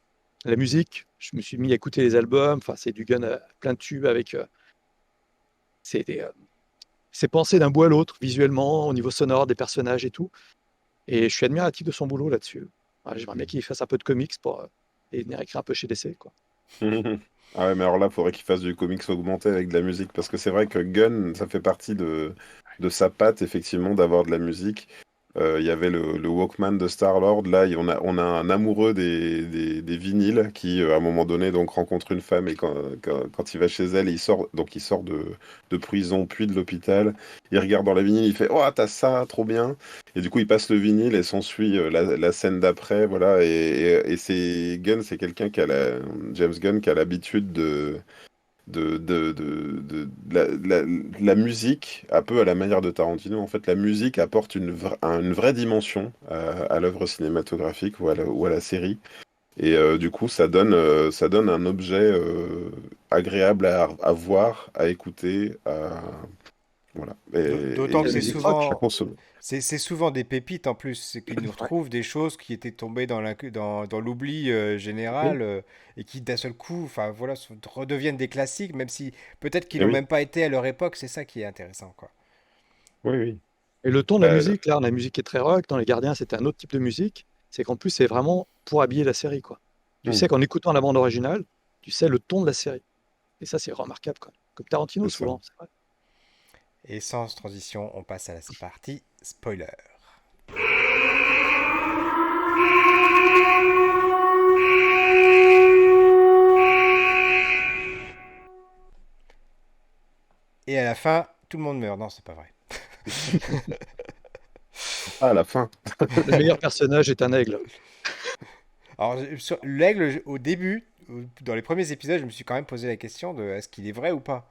la musique, je me suis mis à écouter les albums, enfin, c'est du Gunn à plein de tubes avec, c'est des, c'est pensé d'un bout à l'autre, visuellement, au niveau sonore, des personnages et tout. Et je suis admiratif de son boulot là-dessus. Ouais, j'aimerais bien qu'il fasse un peu de comics pour et venir écrire un peu chez DC, quoi. Ah ouais, mais alors là, faudrait qu'il fasse du comics augmenté avec de la musique, parce que c'est vrai que Gunn, ça fait partie de sa patte, effectivement, d'avoir de la musique. Il y avait le Walkman de Star-Lord, là, on a un amoureux des vinyles qui, à un moment donné, donc rencontre une femme et quand il va chez elle, il sort de prison puis de l'hôpital, il regarde dans la vinyle, il fait «Oh, t'as ça, trop bien!» Et du coup, il passe le vinyle et s'ensuit la scène d'après, voilà. Et c'est quelqu'un James Gunn, qui a l'habitude de la musique, un peu à la manière de Tarantino. En fait, la musique apporte une vraie dimension à l'œuvre cinématographique ou à la série. Et du coup, ça donne un objet agréable à voir, à écouter, voilà. Et D'autant que la c'est musique rock. À souvent, consommer. c'est souvent des pépites en plus, c'est qu'ils nous Ouais. retrouvent des choses qui étaient tombées dans l'oubli Oui. général et qui d'un seul coup, enfin voilà, redeviennent des classiques, même si peut-être qu'ils Eh n'ont oui, même pas été à leur époque, c'est ça qui est intéressant, quoi. oui, oui. Et le ton de la Bah, musique, là, la musique est très rock. Dans Les Gardiens, c'était un autre type de musique. C'est qu'en plus, c'est vraiment pour habiller la série, quoi. Tu sais hmm, qu'en écoutant la bande originale, tu sais le ton de la série. Et ça, c'est remarquable, quoi. Comme Tarantino, c'est ça. souvent, c'est vrai. Et sans transition, on passe à la partie spoiler. Et à la fin, tout le monde meurt. Non, c'est pas vrai. Ah, à la fin. Le meilleur personnage est un aigle. Alors, sur l'aigle, au début, dans les premiers épisodes, je me suis quand même posé la question de est-ce qu'il est vrai ou pas.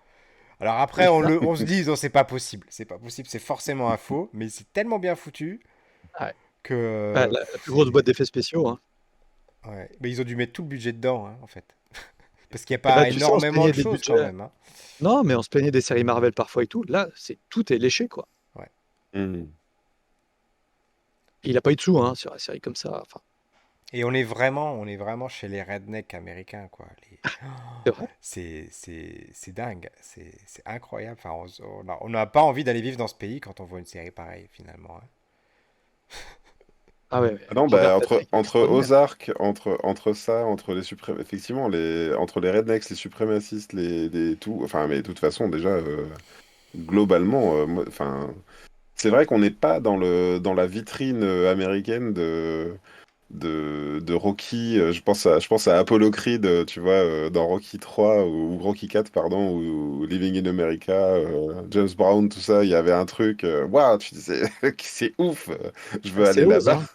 Alors après, on se dit, non, c'est pas possible. C'est pas possible, c'est forcément un faux, mais c'est tellement bien foutu Ouais. que Bah, la plus grosse boîte d'effets spéciaux, hein. ouais. Mais ils ont dû mettre tout le budget dedans, hein, en fait. Parce qu'il n'y a Eh ben, pas tu sais, on se énormément plaignait de des choses quand budgets. même, hein. Non, mais on se plaignait des séries Marvel parfois et tout. Là, tout est léché, quoi. Ouais. Hmm. Et il a pas eu de sous, hein, sur la série comme ça. Enfin, Et on est vraiment chez les rednecks américains, quoi. c'est vrai. C'est dingue, c'est incroyable. Enfin, on n'a pas envie d'aller vivre dans ce pays quand on voit une série pareille, finalement, hein. Ah ouais, ouais. Ah non, Robert bah, entre, Patrick est entre extraordinaire. Ozark, entre ça, entre effectivement, entre les rednecks, les suprémacistes, tout, enfin, mais de toute façon, déjà, globalement, enfin, c'est vrai qu'on n'est pas dans la vitrine américaine de Rocky. Je pense à Apollo Creed, tu vois, dans Rocky 3 ou Rocky 4, pardon, ou Living in America, James Brown, tout ça, il y avait un truc, waouh, tu disais, c'est ouf, je Ouais, veux c'est aller ose, là-bas. hein.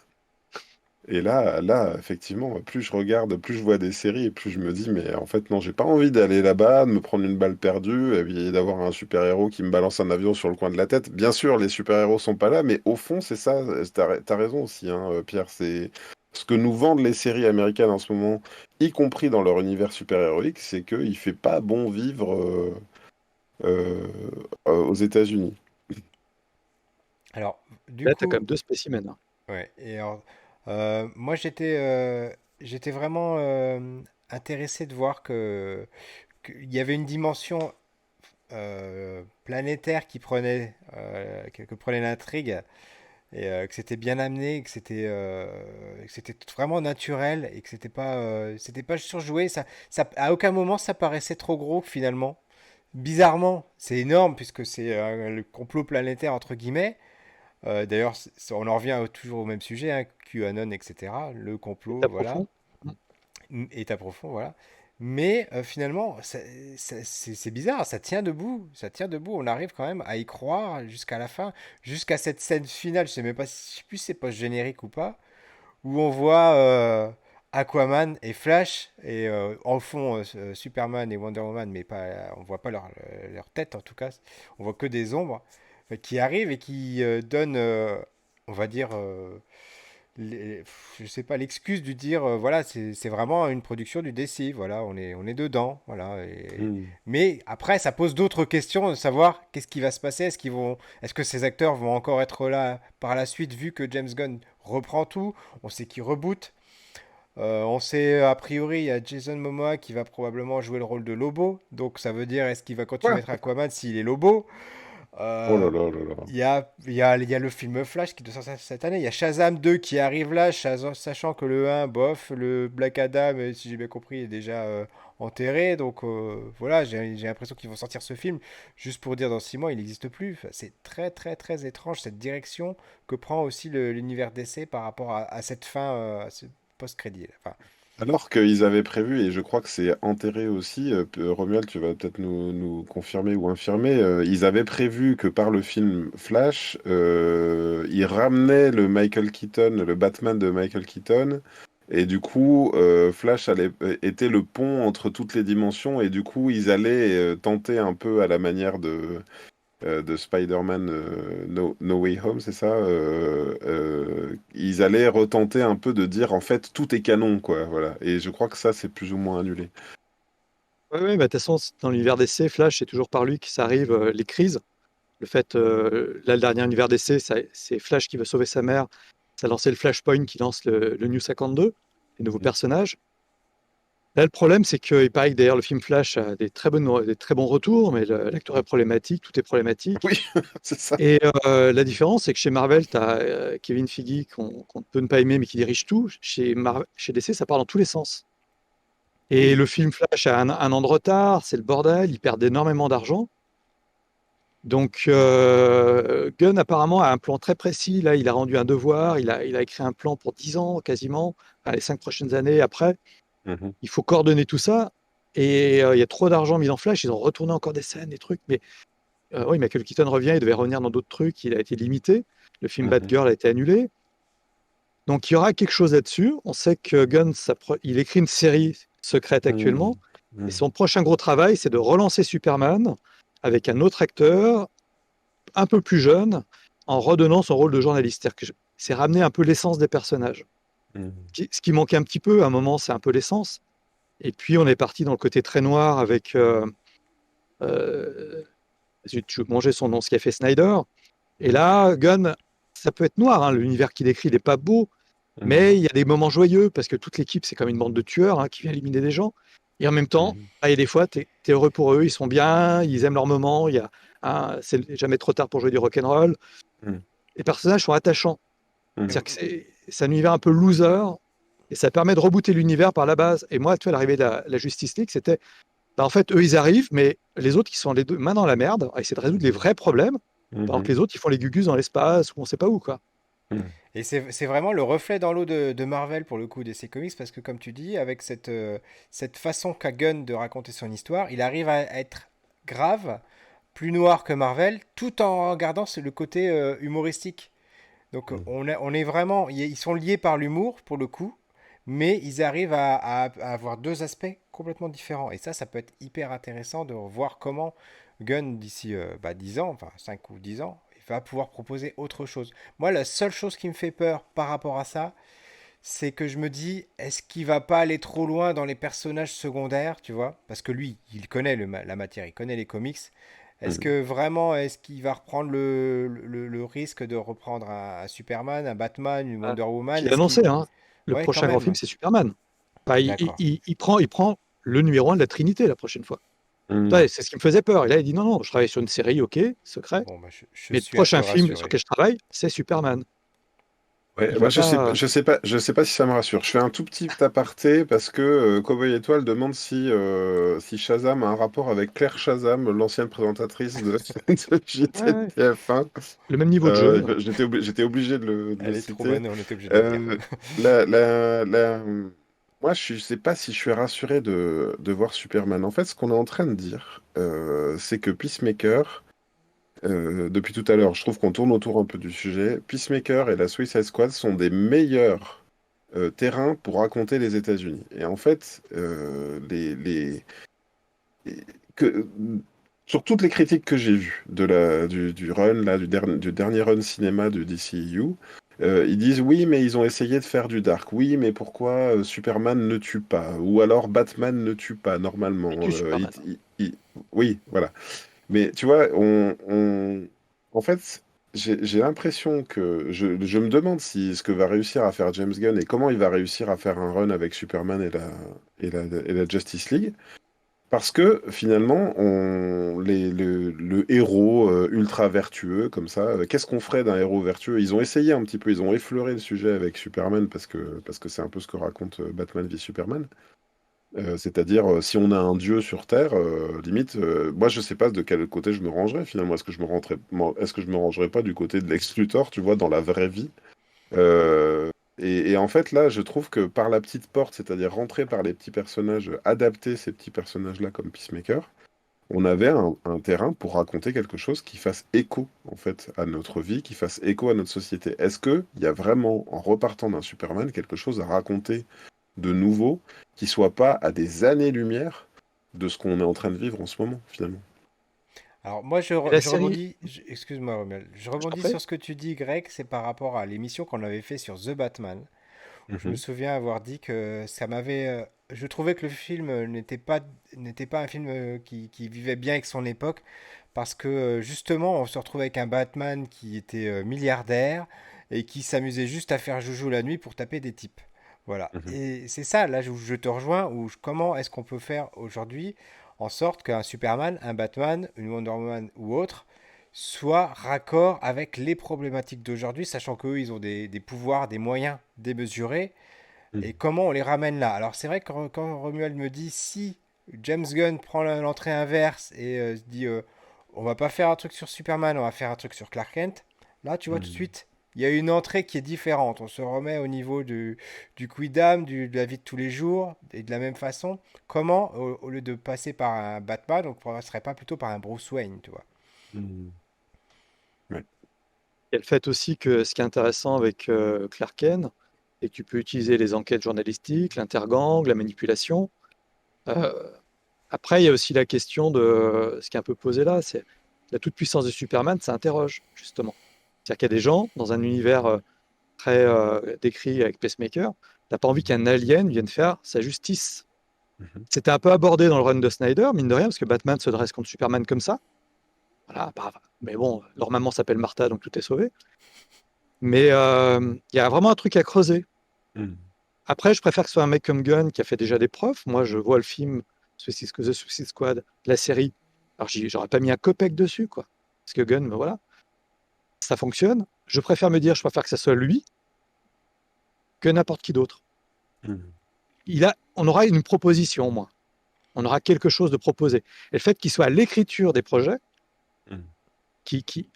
Et là, effectivement, plus je regarde, plus je vois des séries, et plus je me dis, mais en fait, non, j'ai pas envie d'aller là-bas, de me prendre une balle perdue, et puis d'avoir un super-héros qui me balance un avion sur le coin de la tête. Bien sûr, les super-héros sont pas là, mais au fond, c'est ça, t'as raison aussi, hein, Pierre, c'est ce que nous vendent les séries américaines en ce moment, y compris dans leur univers super-héroïque, c'est qu'il fait pas bon vivre euh, aux États-Unis. Alors, du Là, t'as quand coup, même deux spécimens, hein. ouais. Et alors, moi, j'étais vraiment intéressé de voir qu'il y avait une dimension planétaire qui prenait l'intrigue. et que c'était bien amené, que c'était vraiment naturel et que c'était pas surjoué. À aucun moment ça paraissait trop gros finalement. Bizarrement, c'est énorme puisque c'est le complot planétaire entre guillemets. D'ailleurs, on en revient toujours au même sujet, hein, QAnon, etc. Le complot, État voilà, profond. Mm. état profond, voilà. Mais finalement, c'est bizarre, ça tient debout. On arrive quand même à y croire jusqu'à la fin, jusqu'à cette scène finale. Je sais même pas, je sais plus si c'est post-générique ou pas, où on voit Aquaman et Flash et en fond Superman et Wonder Woman, mais pas, on voit pas leur tête en tout cas. On voit que des ombres qui arrivent et qui donnent, on va dire, je sais pas, l'excuse de dire, voilà, c'est vraiment une production du DC, voilà, on est dedans, voilà. Mm. Mais après, ça pose d'autres questions de savoir qu'est-ce qui va se passer, est-ce que ces acteurs vont encore être là par la suite, vu que James Gunn reprend tout, on sait qu'il reboot. On sait a priori il y a Jason Momoa qui va probablement jouer le rôle de Lobo, donc ça veut dire est-ce qu'il va continuer à Ouais. être Aquaman s'il est Lobo. Oh là Euh, là là là. il y a le film Flash qui doit sortir cette année. Il y a Shazam 2 qui arrive là, sachant que le 1, bof, le Black Adam, si j'ai bien compris, est déjà enterré. Donc voilà, j'ai l'impression qu'ils vont sortir ce film juste pour dire dans 6 mois, il n'existe plus. Enfin, c'est très très très étrange cette direction que prend aussi l'univers DC par rapport à cette fin, à ce post-crédit. Enfin, Alors qu'ils avaient prévu, et je crois que c'est enterré aussi, Romuald, tu vas peut-être nous confirmer ou infirmer, ils avaient prévu que par le film Flash, ils ramenaient le Michael Keaton, le Batman de Michael Keaton, et du coup, Flash était le pont entre toutes les dimensions, et du coup, ils allaient tenter un peu à la manière de Spider-Man No Way Home, c'est ça ils allaient retenter un peu de dire en fait tout est canon, quoi. Voilà. Et je crois que ça, c'est plus ou moins annulé. Ouais, ouais, bah, de toute façon, dans l'univers DC, Flash, c'est toujours par lui que ça arrive, les crises. Le fait, là, le dernier univers DC, c'est Flash qui veut sauver sa mère. Ça a lancé le Flashpoint qui lance le New 52, les nouveaux Mm. personnages. Là, le problème, c'est qu'il paraît que d'ailleurs le film Flash a des très bons retours, mais l'acteur est problématique, tout est problématique. Oui, c'est ça. Et la différence, c'est que chez Marvel, tu as Kevin Feige, qu'on peut ne pas aimer, mais qui dirige tout. Chez DC, ça part dans tous les sens. Et Mm. le film Flash a un an de retard, c'est le bordel, ils perdent énormément d'argent. Donc, Gunn apparemment a un plan très précis. Là, il a rendu un devoir, il a écrit un plan pour 10 ans quasiment, enfin, les 5 prochaines années après. Mhm. Il faut coordonner tout ça. Et il y a trop d'argent mis en Flash, ils ont retourné encore des scènes, des trucs. Mais oui, Michael Keaton revient, il devait revenir dans d'autres trucs, il a été limité. Le film Mhm. Batgirl a été annulé. Donc, il y aura quelque chose là-dessus. On sait que Gunn, il écrit une série secrète actuellement. Mm. Et Mm. son prochain gros travail, c'est de relancer Superman avec un autre acteur, un peu plus jeune, en redonnant son rôle de journaliste. C'est-à-dire que c'est ramener un peu l'essence des personnages. Mm. Ce qui manquait un petit peu, à un moment, c'est un peu l'essence. Et puis, on est parti dans le côté très noir avec. Euh, zut, je mangeais son nom, ce qu'a fait Snyder. Et Mm. là, Gunn, ça peut être noir, hein, l'univers qu'il décrit n'est pas beau, mais Mhm. il y a des moments joyeux parce que toute l'équipe, c'est comme une bande de tueurs, hein, qui vient éliminer des gens. Et en même temps, Mhm. il y a des fois, tu es heureux pour eux, ils sont bien, ils aiment leur moment, c'est jamais trop tard pour jouer du rock'n'roll. Mm. Les personnages sont attachants. Mm. C'est-à-dire que c'est un univers un peu loser et ça permet de rebooter l'univers par la base. Et moi, tu vois, l'arrivée de la Justice League, c'était, bah, en fait, eux, ils arrivent, mais les autres, qui sont les deux mains dans la merde, à essayer de résoudre les vrais problèmes, pendant que Mhm. les autres, ils font les gugus dans l'espace ou on sait pas où, quoi. Mm. et c'est vraiment le reflet dans l'eau de Marvel pour le coup DC Comics parce que comme tu dis, avec cette façon qu'a Gunn de raconter son histoire, il arrive à être grave, plus noir que Marvel, tout en gardant le côté humoristique. Donc Mm. on est vraiment, ils sont liés par l'humour pour le coup, mais ils arrivent à avoir deux aspects complètement différents. Et ça peut être hyper intéressant de voir comment Gunn, d'ici 10 ans, enfin 5 ou 10 ans, il va pouvoir proposer autre chose. Moi, la seule chose qui me fait peur par rapport à ça, c'est que je me dis, est-ce qu'il va pas aller trop loin dans les personnages secondaires, tu vois? Parce que lui, il connaît la matière, il connaît les comics. Est-ce Mm. que vraiment, est-ce qu'il va reprendre le risque de reprendre un Superman, un Batman, une Ah. Wonder Woman? Puis il a Est-ce qu'il... annoncé, hein, le Ouais, quand prochain grand film, même. c'est Superman. Enfin, D'accord. il prend le numéro 1 de la Trinité la prochaine fois. Mm. Ouais, c'est ce qui me faisait peur. Et là, il dit non, non, je travaille sur une série, ok, secret, Bon, bah, je mais le suis un peu prochain film sur rassuré. lequel je travaille, c'est Superman. Ouais, Il moi va pas. je sais pas si ça me rassure. Je fais un tout petit aparté parce que Cowboy Étoile demande si Shazam a un rapport avec Claire Shazam, l'ancienne présentatrice de Ouais, ouais. JTTF1. Le même niveau de jeu. J'étais obligé de le Elle est trop citer. bonne, on était obligé de le dire. Euh, la, la, la- Moi, je sais pas si je suis rassuré de voir Superman. En fait, ce qu'on est en train de dire, c'est que Peacemaker, depuis tout à l'heure, je trouve qu'on tourne autour un peu du sujet. Peacemaker et la Suicide Squad sont des meilleurs terrains pour raconter les États-Unis. Et en fait, et que, sur toutes les critiques que j'ai vues du run, là, du dernier run cinéma du DCEU, ils disent oui, mais ils ont essayé de faire du dark. Oui, mais pourquoi Superman ne tue pas? Ou alors Batman ne tue pas normalement. Il tue Superman. Oui, voilà. Mais tu vois, en fait, j'ai l'impression que je me demande si ce que va réussir à faire James Gunn et comment il va réussir à faire un run avec Superman et la Justice League. Parce que finalement, le héros ultra vertueux, comme ça, qu'est-ce qu'on ferait d'un héros vertueux? Ils ont essayé un petit peu, ils ont effleuré le sujet avec Superman parce que c'est un peu ce que raconte Batman v Superman. C'est-à-dire, si on a un dieu sur Terre, limite, moi je sais pas de quel côté je me rangerais finalement. Est-ce que je me rangerais pas du côté de Lex Luthor, tu vois, dans la vraie vie? Et en fait, là, je trouve que par la petite porte, c'est-à-dire rentrer par les petits personnages, adapter ces petits personnages-là comme Peacemaker, on avait un terrain pour raconter quelque chose qui fasse écho, en fait, à notre vie, qui fasse écho à notre société. Est-ce qu'il y a vraiment, en repartant d'un Superman, quelque chose à raconter de nouveau qui soit pas à des années-lumière de ce qu'on est en train de vivre en ce moment, finalement? Alors moi Et la je série, rebondis, excuse-moi Romuald, je je t'en rebondis prie. sur ce que tu dis Greg, c'est par rapport à l'émission qu'on avait fait sur The Batman. Je me Mhm, souviens avoir dit que ça m'avait, je trouvais que le film n'était pas un film qui vivait bien avec son époque parce que justement on se retrouvait avec un Batman qui était milliardaire et qui s'amusait juste à faire joujou la nuit pour taper des types. Voilà. mhm, Et c'est ça, là où je te rejoins, comment est-ce qu'on peut faire aujourd'hui en sorte qu'un Superman, un Batman, une Wonder Woman ou autre soit raccord avec les problématiques d'aujourd'hui, sachant qu'eux, ils ont des pouvoirs, des moyens démesurés, et mhm, comment on les ramène là. Alors c'est vrai que quand Romuald me dit, si James Gunn prend l'entrée inverse et se dit, on va pas faire un truc sur Superman, on va faire un truc sur Clark Kent, là tu vois tout de mhm, suite, il y a une entrée qui est différente. On se remet au niveau du quidam, de la vie de tous les jours, et de la même façon, comment, au lieu de passer par un Batman, on ne passerait pas plutôt par un Bruce Wayne, tu vois. mhm. Ouais. Il y a le fait aussi que ce qui est intéressant avec Clark Kent, c'est que tu peux utiliser les enquêtes journalistiques, l'intergang, la manipulation. Euh, Après, il y a aussi la question de ce qui est un peu posé là, c'est la toute-puissance de Superman, ça interroge, justement. C'est-à-dire qu'il y a des gens, dans un univers très décrit avec Pacemaker, t'as pas envie qu'un alien vienne faire sa justice. Mhm, C'était un peu abordé dans le run de Snyder, mine de rien, parce que Batman se dresse contre Superman comme ça. Voilà, mais bon, leur maman s'appelle Martha, donc tout est sauvé. Mais il y a vraiment un truc à creuser. mhm, Après, je préfère que ce soit un mec comme Gunn qui a fait déjà des preuves. Moi, je vois le film The Suicide Squad, la série. Alors, j'aurais pas mis un copec dessus, quoi. Parce que Gunn, ben voilà, ça fonctionne. Je préfère que ça soit lui que n'importe qui d'autre. mhm, On aura une proposition, au moins. On aura quelque chose de proposé. Et le fait qu'il soit à l'écriture des projets, mhm. qui,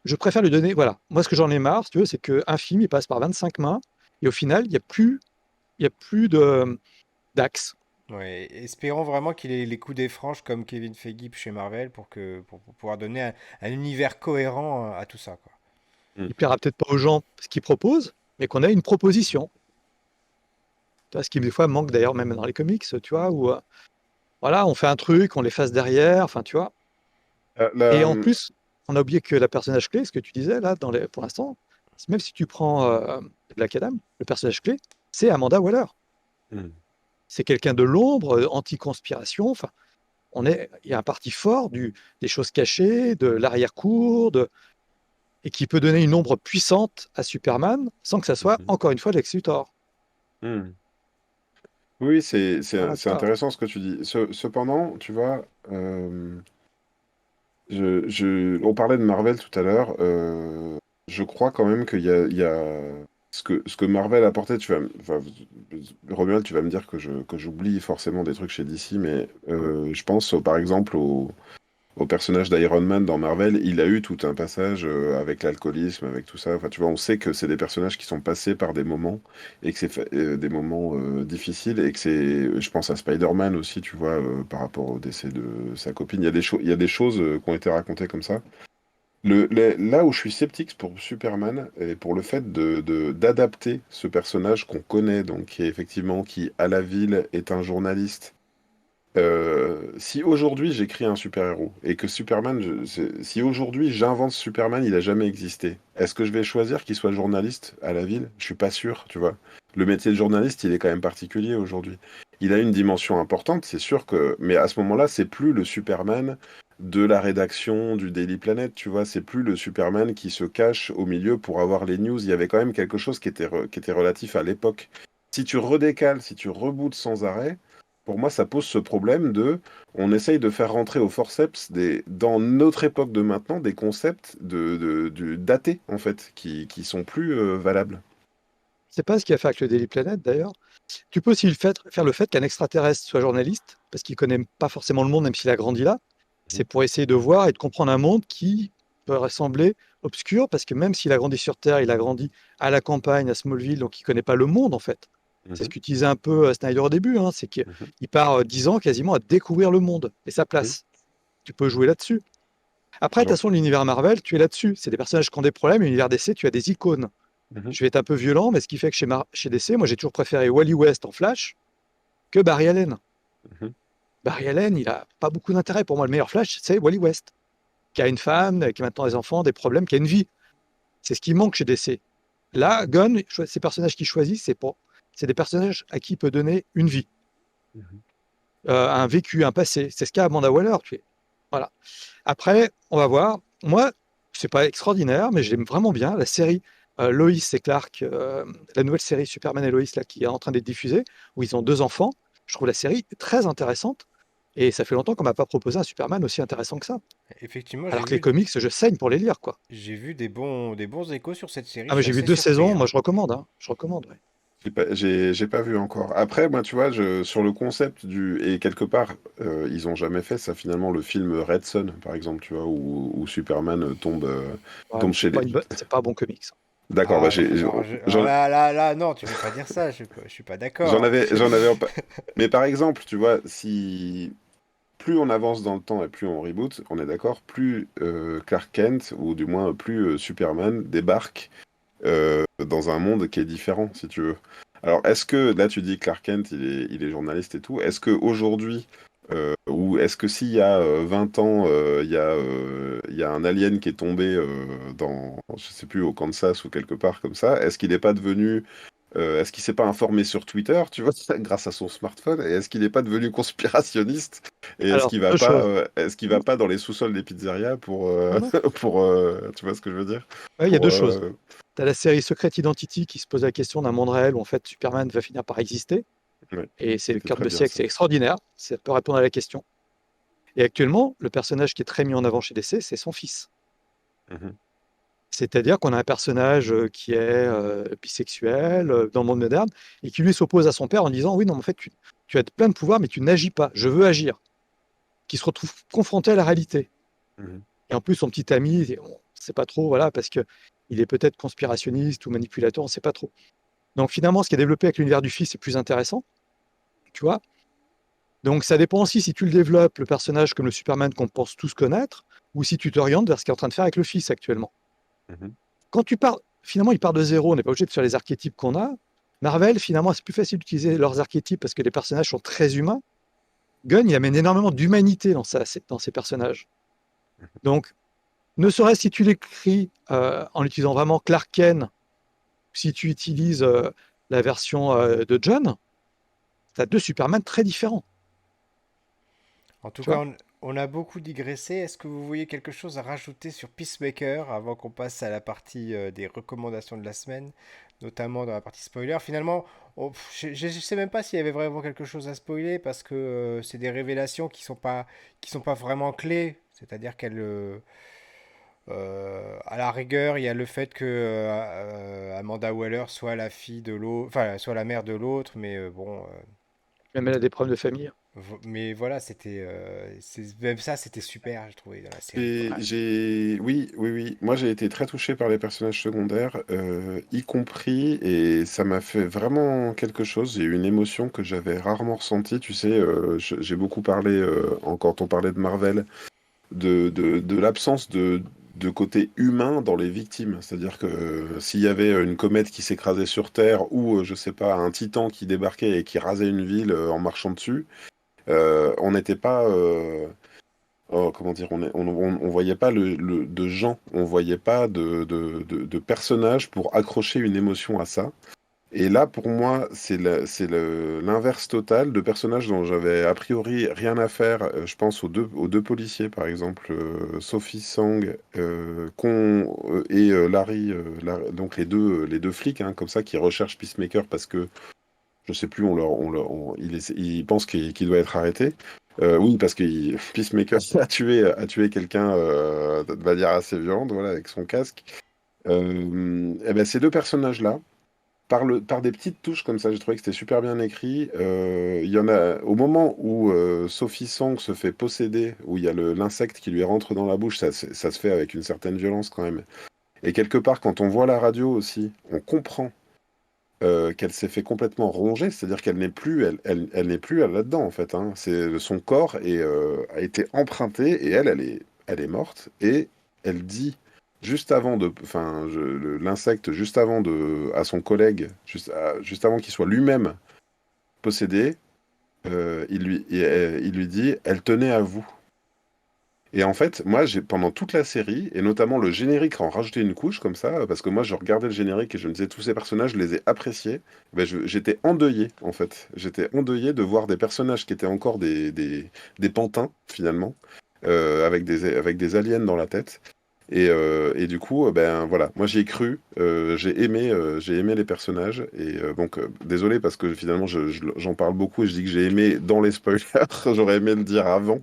je préfère lui donner, voilà. Moi, ce que j'en ai marre, si tu veux, c'est qu'un film, il passe par 25 mains, et au final, il y a plus d'axe. Ouais, espérons vraiment qu'il ait les coups des franges comme Kevin Feige chez Marvel pour pouvoir donner un univers cohérent à tout ça, quoi. Il plaira peut-être pas aux gens ce qu'ils proposent, mais qu'on ait une proposition. Tu vois, ce qui des fois manque d'ailleurs même dans les comics, tu vois, où voilà, on fait un truc, on l'efface derrière, enfin, tu vois. Et en plus, on a oublié que la personnage clé, ce que tu disais là, pour l'instant, même si tu prends Black Adam, le personnage clé, c'est Amanda Waller. Mhm, C'est quelqu'un de l'ombre, anti-conspiration. Enfin, il y a un parti fort des choses cachées, de l'arrière-cour, et qui peut donner une ombre puissante à Superman sans que ça soit mhm, encore une fois Lex Luthor. mhm. Oui, Voilà, tu c'est vois. intéressant ce que tu dis. Cependant, tu vois, on parlait de Marvel tout à l'heure. Je crois quand même qu'il y a ce que Marvel apportait, enfin, Romuald, tu vas me dire que j'oublie forcément des trucs chez DC, mais je pense par exemple au personnage d'Iron Man dans Marvel, il a eu tout un passage avec l'alcoolisme, avec tout ça. Enfin, tu vois, on sait que c'est des personnages qui sont passés par des moments et que c'est des moments difficiles et que c'est, je pense à Spider-Man aussi, tu vois, par rapport au décès de sa copine. Il y a des choses qui ont été racontées comme ça. Là où je suis sceptique c'est pour Superman et pour le fait d'adapter ce personnage qu'on connaît, donc qui est effectivement qui à la ville est un journaliste. Si aujourd'hui j'écris un super-héros et que Superman, si aujourd'hui j'invente Superman, il a jamais existé, est-ce que je vais choisir qu'il soit journaliste à la ville? Je suis pas sûr, tu vois. Le métier de journaliste, il est quand même particulier aujourd'hui. Il a une dimension importante, c'est sûr que, mais à ce moment-là, c'est plus le Superman de la rédaction du Daily Planet, tu vois. C'est plus le Superman qui se cache au milieu pour avoir les news. Il y avait quand même quelque chose qui était relatif à l'époque. Si tu redécales, si tu rebootes sans arrêt. Pour moi, ça pose ce problème de, on essaye de faire rentrer au forceps dans notre époque de maintenant des concepts datés en fait, qui sont plus valables. C'est pas ce qu'il a fait avec le Daily Planet d'ailleurs. Tu peux aussi faire le fait qu'un extraterrestre soit journaliste, parce qu'il connaît pas forcément le monde, même s'il a grandi là. C'est Mhm. pour essayer de voir et de comprendre un monde qui peut sembler obscur, parce que même s'il a grandi sur Terre, il a grandi à la campagne, à Smallville, donc il connaît pas le monde en fait. C'est ce Mhm. qu'utilisait un peu Snyder au début, hein, c'est qu'il Mhm. part 10 ans quasiment à découvrir le monde et sa Mhm. place. Tu peux jouer là-dessus. Après, de toute Alors, façon, l'univers Marvel, tu es là-dessus. C'est des personnages qui ont des problèmes. L'univers DC, tu as des icônes. mhm. Je vais être un peu violent, mais ce qui fait que chez DC, moi j'ai toujours préféré Wally West en Flash que Barry Allen. Mhm. Barry Allen, il a pas beaucoup d'intérêt. Pour moi, le meilleur Flash, c'est Wally West, qui a une femme, qui a maintenant des enfants, des problèmes, qui a une vie. C'est ce qui manque chez DC. Là, Gunn, ces personnages qu'il choisit, c'est des personnages à qui il peut donner une vie, Mhm. un vécu, un passé. C'est ce qu'a Amanda Waller. Voilà. Après, on va voir. Moi, c'est pas extraordinaire, mais j'aime vraiment bien la série Lois et Clark, la nouvelle série Superman et Lois là, qui est en train d'être diffusée, où ils ont deux enfants. Je trouve la série très intéressante. Et ça fait longtemps qu'on m'a pas proposé un Superman aussi intéressant que ça. Effectivement, Alors que les comics, je saigne pour les lire, quoi. j'ai vu des bons échos sur cette série. Ah, Je mais suis j'ai vu assez deux surpris, saisons, hein. moi je recommande, hein. Je recommande, ouais. J'ai pas vu encore. Après, moi, tu vois, sur le concept et quelque part, ils ont jamais fait ça finalement, le film Red Son, par exemple, tu vois, où Superman Ouais, mais tombe chez les. c'est pas un bon comics. D'accord, bah Ah, alors j'en là, non, tu peux pas dire ça. Je suis pas j'en d'accord. avais, j'en avais. Mais par exemple, tu vois, si plus on avance dans le temps et plus on reboot, on est d'accord, plus Clark Kent, ou du moins plus Superman, débarque dans un monde qui est différent, si tu veux. Alors, est-ce que, là tu dis Clark Kent, il est journaliste et tout, est-ce que aujourd'hui, ou est-ce que s'il y a 20 ans, il y a un alien qui est tombé je sais plus, au Kansas ou quelque part comme ça, est-ce qu'il n'est pas devenu est-ce qu'il s'est pas informé sur Twitter, tu vois, grâce à son smartphone, et est-ce qu'il n'est pas devenu conspirationniste, et Alors, deux choses. est-ce qu'il va pas dans les sous-sols des pizzerias pour, Non, non. tu vois ce que je veux dire? Ouais, il y a Pour, deux choses. Tu as la série Secret Identity qui se pose la question d'un monde réel où en fait Superman va finir par exister. ouais, Et c'est le c'était cœur très de bien siècle, ça. c'est extraordinaire. Ça peut répondre à la question. Et actuellement, le personnage qui est très mis en avant chez DC, c'est son fils. Mhm, C'est-à-dire qu'on a un personnage qui est bisexuel dans le monde moderne et qui lui s'oppose à son père en disant oui, non, en fait, tu as plein de pouvoirs, mais tu n'agis pas. Je veux agir. Qui se retrouve confronté à la réalité. mhm, Et en plus, son petit ami, on ne sait pas trop, voilà, parce que il est peut-être conspirationniste ou manipulateur, on ne sait pas trop. Donc finalement, ce qui est développé avec l'univers du fils est plus intéressant, tu vois. Donc ça dépend aussi si tu le développes, le personnage comme le Superman qu'on pense tous connaître, ou si tu t'orientes vers ce qu'il est en train de faire avec le fils actuellement. mhm. Quand tu pars, finalement, il part de zéro, on n'est pas obligé de faire les archétypes qu'on a. Marvel, finalement, c'est plus facile d'utiliser leurs archétypes parce que les personnages sont très humains. Gunn, il amène énormément d'humanité dans ses personnages. Donc, ne serait-ce si tu l'écris en utilisant vraiment Clark Kent, si tu utilises la version de John, tu as deux Superman très différents. En tout Tu cas, vois. on a beaucoup digressé. Est-ce que vous voyez quelque chose à rajouter sur Peacemaker avant qu'on passe à la partie des recommandations de la semaine, notamment dans la partie spoiler? Finalement, je sais même pas s'il y avait vraiment quelque chose à spoiler parce que c'est des révélations qui sont pas vraiment clés. C'est-à-dire qu'elles À la rigueur, il y a le fait que Amanda Waller soit la fille de l'autre, enfin, soit la mère de l'autre, mais bon, Même elle a des problèmes de famille. mais voilà, même ça, c'était super, j'ai trouvé dans la série, quoi. Oui, oui, oui. Moi, j'ai été très touché par les personnages secondaires, y compris, et ça m'a fait vraiment quelque chose. J'ai eu une émotion que j'avais rarement ressentie. Tu sais, j'ai beaucoup parlé, quand on parlait de Marvel, de l'absence de côté humain dans les victimes. C'est-à-dire que s'il y avait une comète qui s'écrasait sur Terre ou, je sais pas, un titan qui débarquait et qui rasait une ville en marchant dessus, on n'était pas. Comment dire, on voyait pas de gens, on voyait pas de personnages pour accrocher une émotion à ça. Et là, pour moi, l'inverse total de personnages dont j'avais a priori rien à faire. Je pense aux deux policiers, par exemple, Sophie Sang et Larry, donc les deux flics, hein, comme ça, qui recherchent Peacemaker parce que je sais plus, il pense qu'il doit être arrêté. Oui, parce que Peacemaker a tué quelqu'un de manière assez violente, voilà, avec son casque. Et ben, ces deux personnages-là, par des petites touches comme ça, j'ai trouvé que c'était super bien écrit. Il y en a au moment où Sophie Song se fait posséder, où il y a l'insecte qui lui rentre dans la bouche, ça se fait avec une certaine violence quand même. Et quelque part, quand on voit la radio aussi, on comprend qu'elle s'est fait complètement ronger, c'est-à-dire qu'elle n'est plus, elle n'est plus là-dedans en fait, hein. Son corps a été emprunté et elle est morte et elle dit juste avant de, enfin, l'insecte juste avant à son collègue, juste avant qu'il soit lui-même possédé, il lui dit, elle tenait à vous. Et en fait, moi, pendant toute la série, et notamment le générique, en rajouté une couche comme ça, parce que moi, je regardais le générique et je me disais, tous ces personnages, je les ai appréciés. Ben, j'étais endeuillé, en fait. J'étais endeuillé de voir des personnages qui étaient encore des pantins, finalement, avec des aliens dans la tête. Et du coup, ben voilà, moi j'y ai cru, j'ai aimé les personnages. Et donc, désolé parce que finalement, j'en parle beaucoup et je dis que j'ai aimé dans les spoilers. J'aurais aimé le dire avant.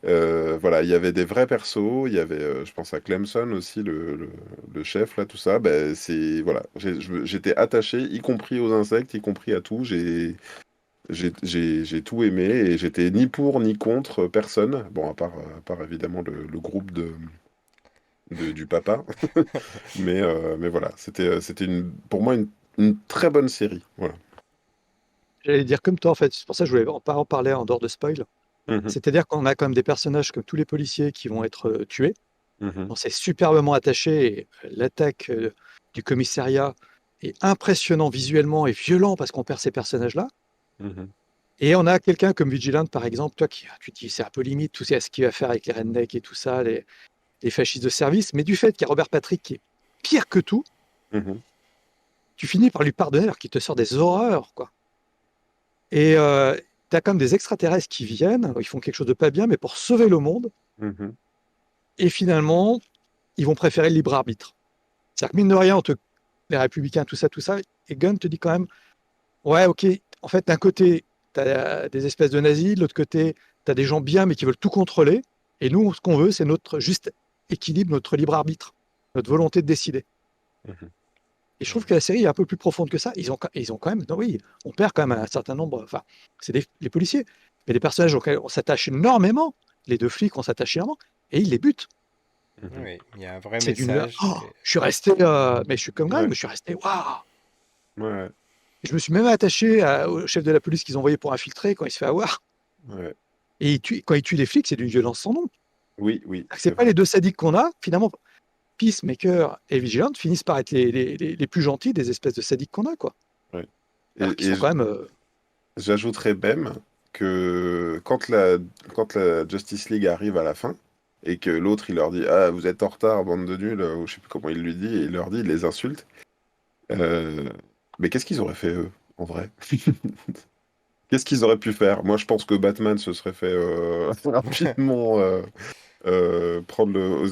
Voilà, il y avait des vrais persos, il y avait, je pense à Clemson aussi, le chef, là, tout ça. Ben, voilà, j'étais attaché, y compris aux insectes, y compris à tout. J'ai tout aimé et j'étais ni pour ni contre personne. Bon, à part évidemment le groupe du papa. Mais voilà, c'était pour moi une très bonne série. Voilà. J'allais dire comme toi, en fait. C'est pour ça que je voulais pas en parler en dehors de spoil. Mhm, C'est-à-dire qu'on a quand même des personnages comme tous les policiers qui vont être tués. mhm, On s'est superbement attaché. Et, l'attaque du commissariat est impressionnant visuellement et violent parce qu'on perd ces personnages-là. mhm, Et on a quelqu'un comme Vigilante, par exemple, toi, tu te dis c'est un peu limite tout ce qu'il va faire avec les rednecks et tout ça, les fascistes de service. Mais du fait qu'il y a Robert Patrick qui est pire que tout, mhm, tu finis par lui pardonner alors qu'il te sort des horreurs, quoi. Et tu as comme des extraterrestres qui viennent, ils font quelque chose de pas bien, mais pour sauver le monde. mhm, Et finalement, ils vont préférer le libre arbitre. C'est-à-dire que mine de rien, les républicains, tout ça, et Gunn te dit quand même, ouais, ok, en fait, d'un côté, tu as des espèces de nazis, de l'autre côté, tu as des gens bien, mais qui veulent tout contrôler. Et nous, ce qu'on veut, c'est notre juste équilibre, notre libre arbitre, notre volonté de décider. mhm. Et je trouve que la série est un peu plus profonde que ça. Ils ont quand même, non, oui, on perd quand même un certain nombre, enfin, c'est les policiers, mais les personnages auxquels on s'attache énormément, les deux flics, on s'attache énormément, et ils les butent. Mhm. Oui, il y a un vrai C'est d'une. message. Oh, je suis resté, mais je suis comme Greg, Ouais, mais je suis resté, waouh! ouais, Je me suis même attaché au chef de la police qu'ils ont envoyé pour infiltrer quand il se fait avoir. ouais. Et quand il tue les flics, c'est d'une violence sans nom. Oui, oui, C'est c'est pas vrai. les deux sadiques qu'on a, finalement. Peacemaker et Vigilante finissent par être les plus gentils des espèces de sadiques qu'on a, quoi. Ouais. Alors qu'ils Et sont quand même. j'ajouterais même que quand la Justice League arrive à la fin et que l'autre il leur dit ah vous êtes en retard bande de nuls ou je sais plus comment il lui dit et il leur dit il les insulte. Euh, mais qu'est-ce qu'ils auraient fait eux en vrai? Qu'est-ce qu'ils auraient pu faire? Moi je pense que Batman se serait fait rapidement prendre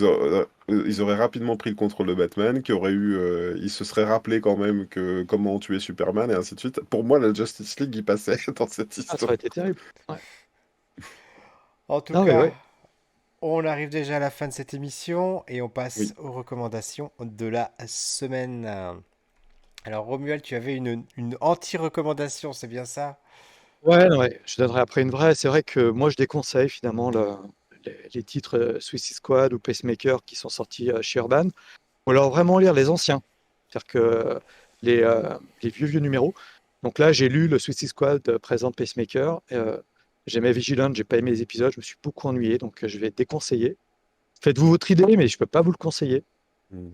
ils auraient rapidement pris le contrôle de Batman, ils se seraient rappelé quand même que comment tuer Superman et ainsi de suite. Pour moi, la Justice League y passait dans cette Ah, ça histoire. aurait été terrible. Ouais. En tout Non, mais cas, ouais. On arrive déjà à la fin de cette émission et on passe Oui. aux recommandations de la semaine. Alors, Romuald, tu avais une anti-recommandation, c'est bien ça? Ouais, ouais, je donnerai après une vraie. C'est vrai que moi, je déconseille finalement les titres Suicide Squad ou Pacemaker qui sont sortis chez Urban, ou alors vraiment lire les anciens. C'est-à-dire que les vieux numéros. Donc là, j'ai lu le Suicide Squad présente Pacemaker. J'aimais Vigilant, j'ai pas aimé les épisodes, je me suis beaucoup ennuyé, donc je vais déconseiller. Faites-vous votre idée, mais je peux pas vous le conseiller. Mm.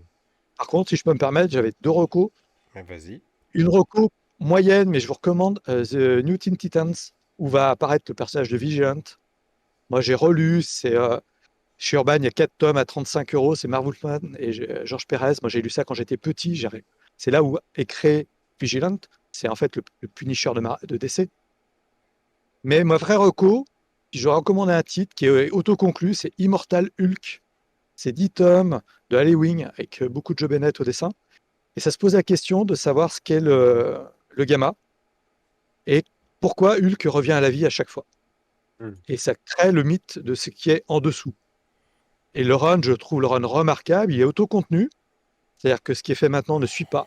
Par contre, si je peux me permettre, j'avais deux recos. Mais vas-y. Une reco moyenne, mais je vous recommande The New Teen Titans, où va apparaître le personnage de Vigilant. Moi, j'ai relu, c'est chez Urban, il y a 4 tomes à 35 euros, c'est Marv Wolfman et Georges Pérez. Moi, j'ai lu ça quand j'étais petit. C'est là où est créé Vigilant. C'est en fait le Punisher de DC. Mais ma vraie reco, puis je recommande un titre qui est autoconclu, c'est Immortal Hulk. C'est 10 tomes de Halley Wing avec beaucoup de Joe Bennett au dessin. Et ça se pose la question de savoir ce qu'est le gamma et pourquoi Hulk revient à la vie à chaque fois. Mm. Et ça crée le mythe de ce qui est en dessous. Et le run, je trouve le run remarquable, il est autocontenu, c'est-à-dire que ce qui est fait maintenant ne suit pas.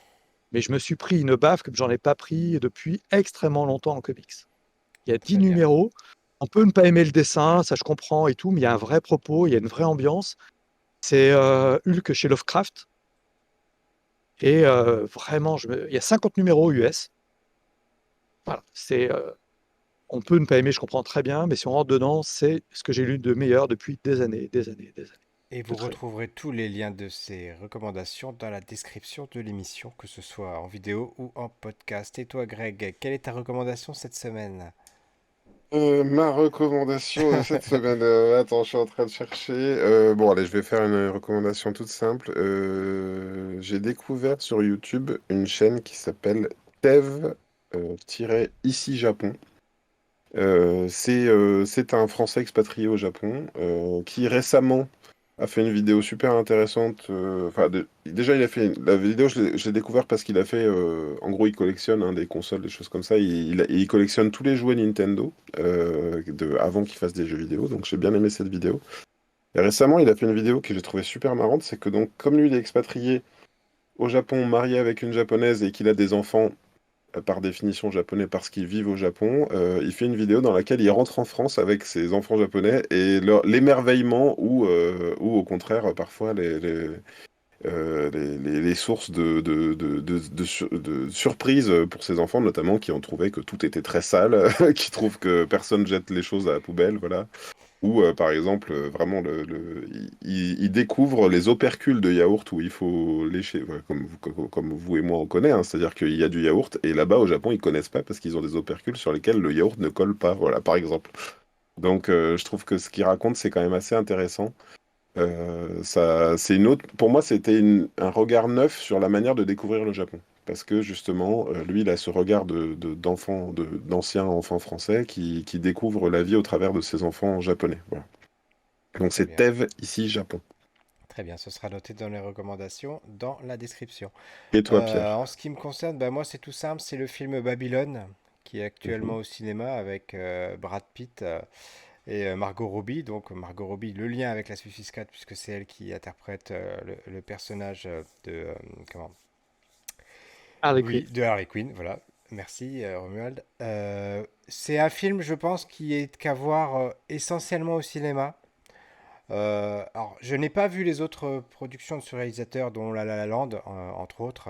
Mais je me suis pris une baffe comme j'en ai pas pris depuis extrêmement longtemps en comics. Il y a 10 Très bien. numéros, on peut ne pas aimer le dessin, ça je comprends et tout, mais il y a un vrai propos, il y a une vraie ambiance. C'est Hulk chez Lovecraft. Et vraiment, il y a 50 numéros US. Voilà, on peut ne pas aimer, je comprends très bien, mais si on rentre dedans, c'est ce que j'ai lu de meilleur depuis des années, des années, des années. Et De vous très bien. retrouverez tous les liens de ces recommandations dans la description de l'émission, que ce soit en vidéo ou en podcast. Et toi, Greg, quelle est ta recommandation cette semaine? Ma recommandation cette semaine, attends, je suis en train de chercher. Bon, allez, je vais faire une recommandation toute simple. J'ai découvert sur YouTube une chaîne qui s'appelle Tev Ici Japon. C'est un Français expatrié au Japon qui récemment a fait une vidéo super intéressante. Déjà, il a fait la vidéo, je l'ai découvert parce qu'il a fait, en gros, il collectionne hein, des consoles, des choses comme ça. Il collectionne tous les jouets Nintendo avant qu'il fasse des jeux vidéo. Donc, j'ai bien aimé cette vidéo. Et récemment, il a fait une vidéo que j'ai trouvée super marrante. C'est que donc, comme lui, il est expatrié au Japon, marié avec une japonaise et qu'il a des enfants par définition japonais parce qu'ils vivent au Japon, il fait une vidéo dans laquelle il rentre en France avec ses enfants japonais et l'émerveillement ou au contraire parfois les sources de surprises pour ses enfants, notamment qui ont trouvé que tout était très sale, qui trouvent que personne jette les choses à la poubelle, voilà. Ou par exemple, vraiment, il découvre les opercules de yaourt où il faut lécher, ouais, comme vous et moi on connaît, hein, c'est-à-dire qu'il y a du yaourt, et là-bas au Japon ils connaissent pas parce qu'ils ont des opercules sur lesquels le yaourt ne colle pas, voilà, par exemple. Donc je trouve que ce qu'il raconte c'est quand même assez intéressant. C'est une autre, pour moi c'était un regard neuf sur la manière de découvrir le Japon. Parce que justement, lui, il a ce regard d'ancien enfant français qui découvre la vie au travers de ses enfants japonais. Voilà. Donc Très c'est bien. Tev ici, Japon. Très bien, ce sera noté dans les recommandations dans la description. Et toi, Pierre? En ce qui me concerne, bah, moi c'est tout simple, c'est le film Babylone qui est Mhm. actuellement au cinéma avec Brad Pitt et Margot Robbie. Donc Margot Robbie, le lien avec la Suicide Squad puisque c'est elle qui interprète le personnage de comment? Harley Oui, Quinn. de Harley Quinn. Voilà. Merci Romuald. C'est un film, je pense, qui est qu'à voir essentiellement au cinéma. Alors, je n'ai pas vu les autres productions de ce réalisateur, dont La La Land, entre autres.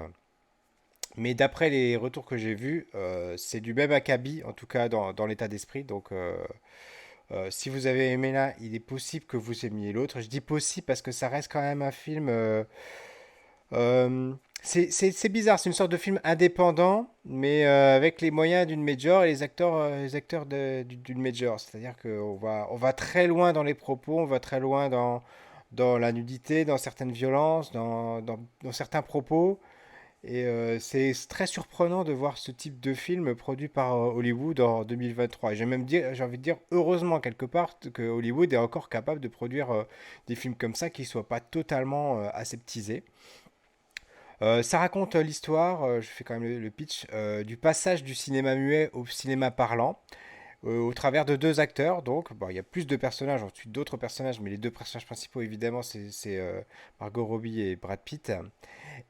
Mais d'après les retours que j'ai vus, c'est du même acabit, en tout cas dans l'état d'esprit. Donc, si vous avez aimé l'un, il est possible que vous aimiez l'autre. Je dis possible parce que ça reste quand même un film. C'est bizarre, c'est une sorte de film indépendant, mais avec les moyens d'une major et les acteurs d'une major. C'est-à-dire on va très loin dans les propos, on va très loin dans la nudité, dans certaines violences, dans certains propos. Et c'est très surprenant de voir ce type de film produit par Hollywood en 2023. Et j'ai envie de dire, heureusement quelque part, que Hollywood est encore capable de produire des films comme ça qui ne soient pas totalement aseptisés. Ça raconte l'histoire, je fais quand même le pitch, du passage du cinéma muet au cinéma parlant, au travers de deux acteurs. Donc, bon, il y a plus de personnages, ensuite d'autres personnages, mais les deux personnages principaux, évidemment, c'est Margot Robbie et Brad Pitt.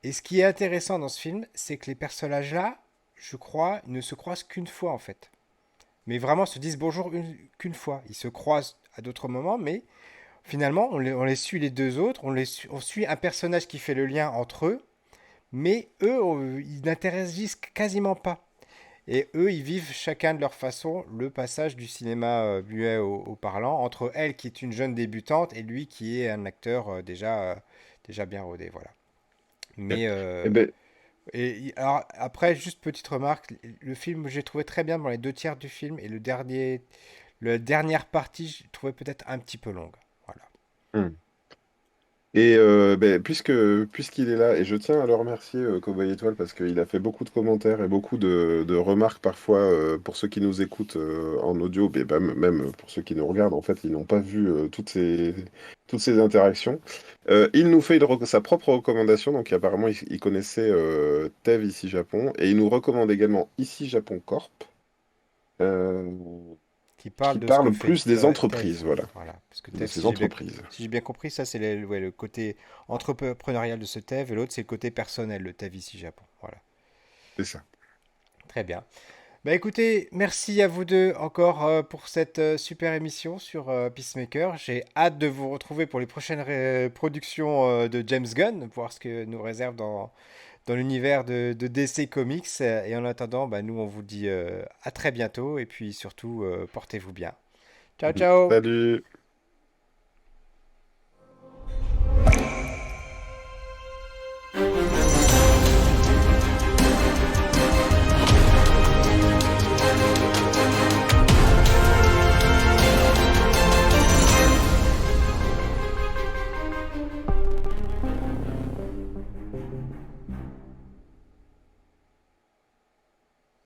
Et ce qui est intéressant dans ce film, c'est que les personnages-là, je crois, ne se croisent qu'une fois en fait. Mais vraiment se disent bonjour qu'une fois. Ils se croisent à d'autres moments, mais finalement, on les suit les deux autres, on suit un personnage qui fait le lien entre eux, mais eux, ils n'interagissent quasiment pas. Et eux, ils vivent chacun de leur façon le passage du cinéma muet au parlant, entre elle qui est une jeune débutante et lui qui est un acteur déjà bien rodé. Voilà. Ok. Mais Eh ben, alors, après, juste petite remarque, le film, j'ai trouvé très bien dans les deux tiers du film et la dernière partie, j'ai trouvé peut-être un petit peu longue. Voilà. hmm. Et ben, puisqu'il est là, et je tiens à le remercier, Cowboy Étoile, parce qu'il a fait beaucoup de commentaires et beaucoup de remarques parfois pour ceux qui nous écoutent en audio, mais même pour ceux qui nous regardent, en fait, ils n'ont pas vu toutes ces interactions. Il nous fait sa propre recommandation, donc apparemment il connaissait TEV ici Japon, et il nous recommande également ici Japon Corp, euh, Qui qui parle de ce que parle fait plus des TEV. entreprises, voilà, Voilà. Parce que de TEV, ces entreprises. si j'ai bien compris, ça, c'est ouais, le côté entrepreneurial de ce TEV et l'autre, c'est le côté personnel, le TEV ici Japon. Voilà. C'est ça. Très bien. Bah écoutez, merci à vous deux encore pour cette super émission sur Peacemaker. J'ai hâte de vous retrouver pour les prochaines productions de James Gunn, voir ce que nous réserve dans l'univers de DC Comics. Et en attendant, bah, nous on vous dit à très bientôt et puis surtout portez-vous bien. Ciao ciao! Salut!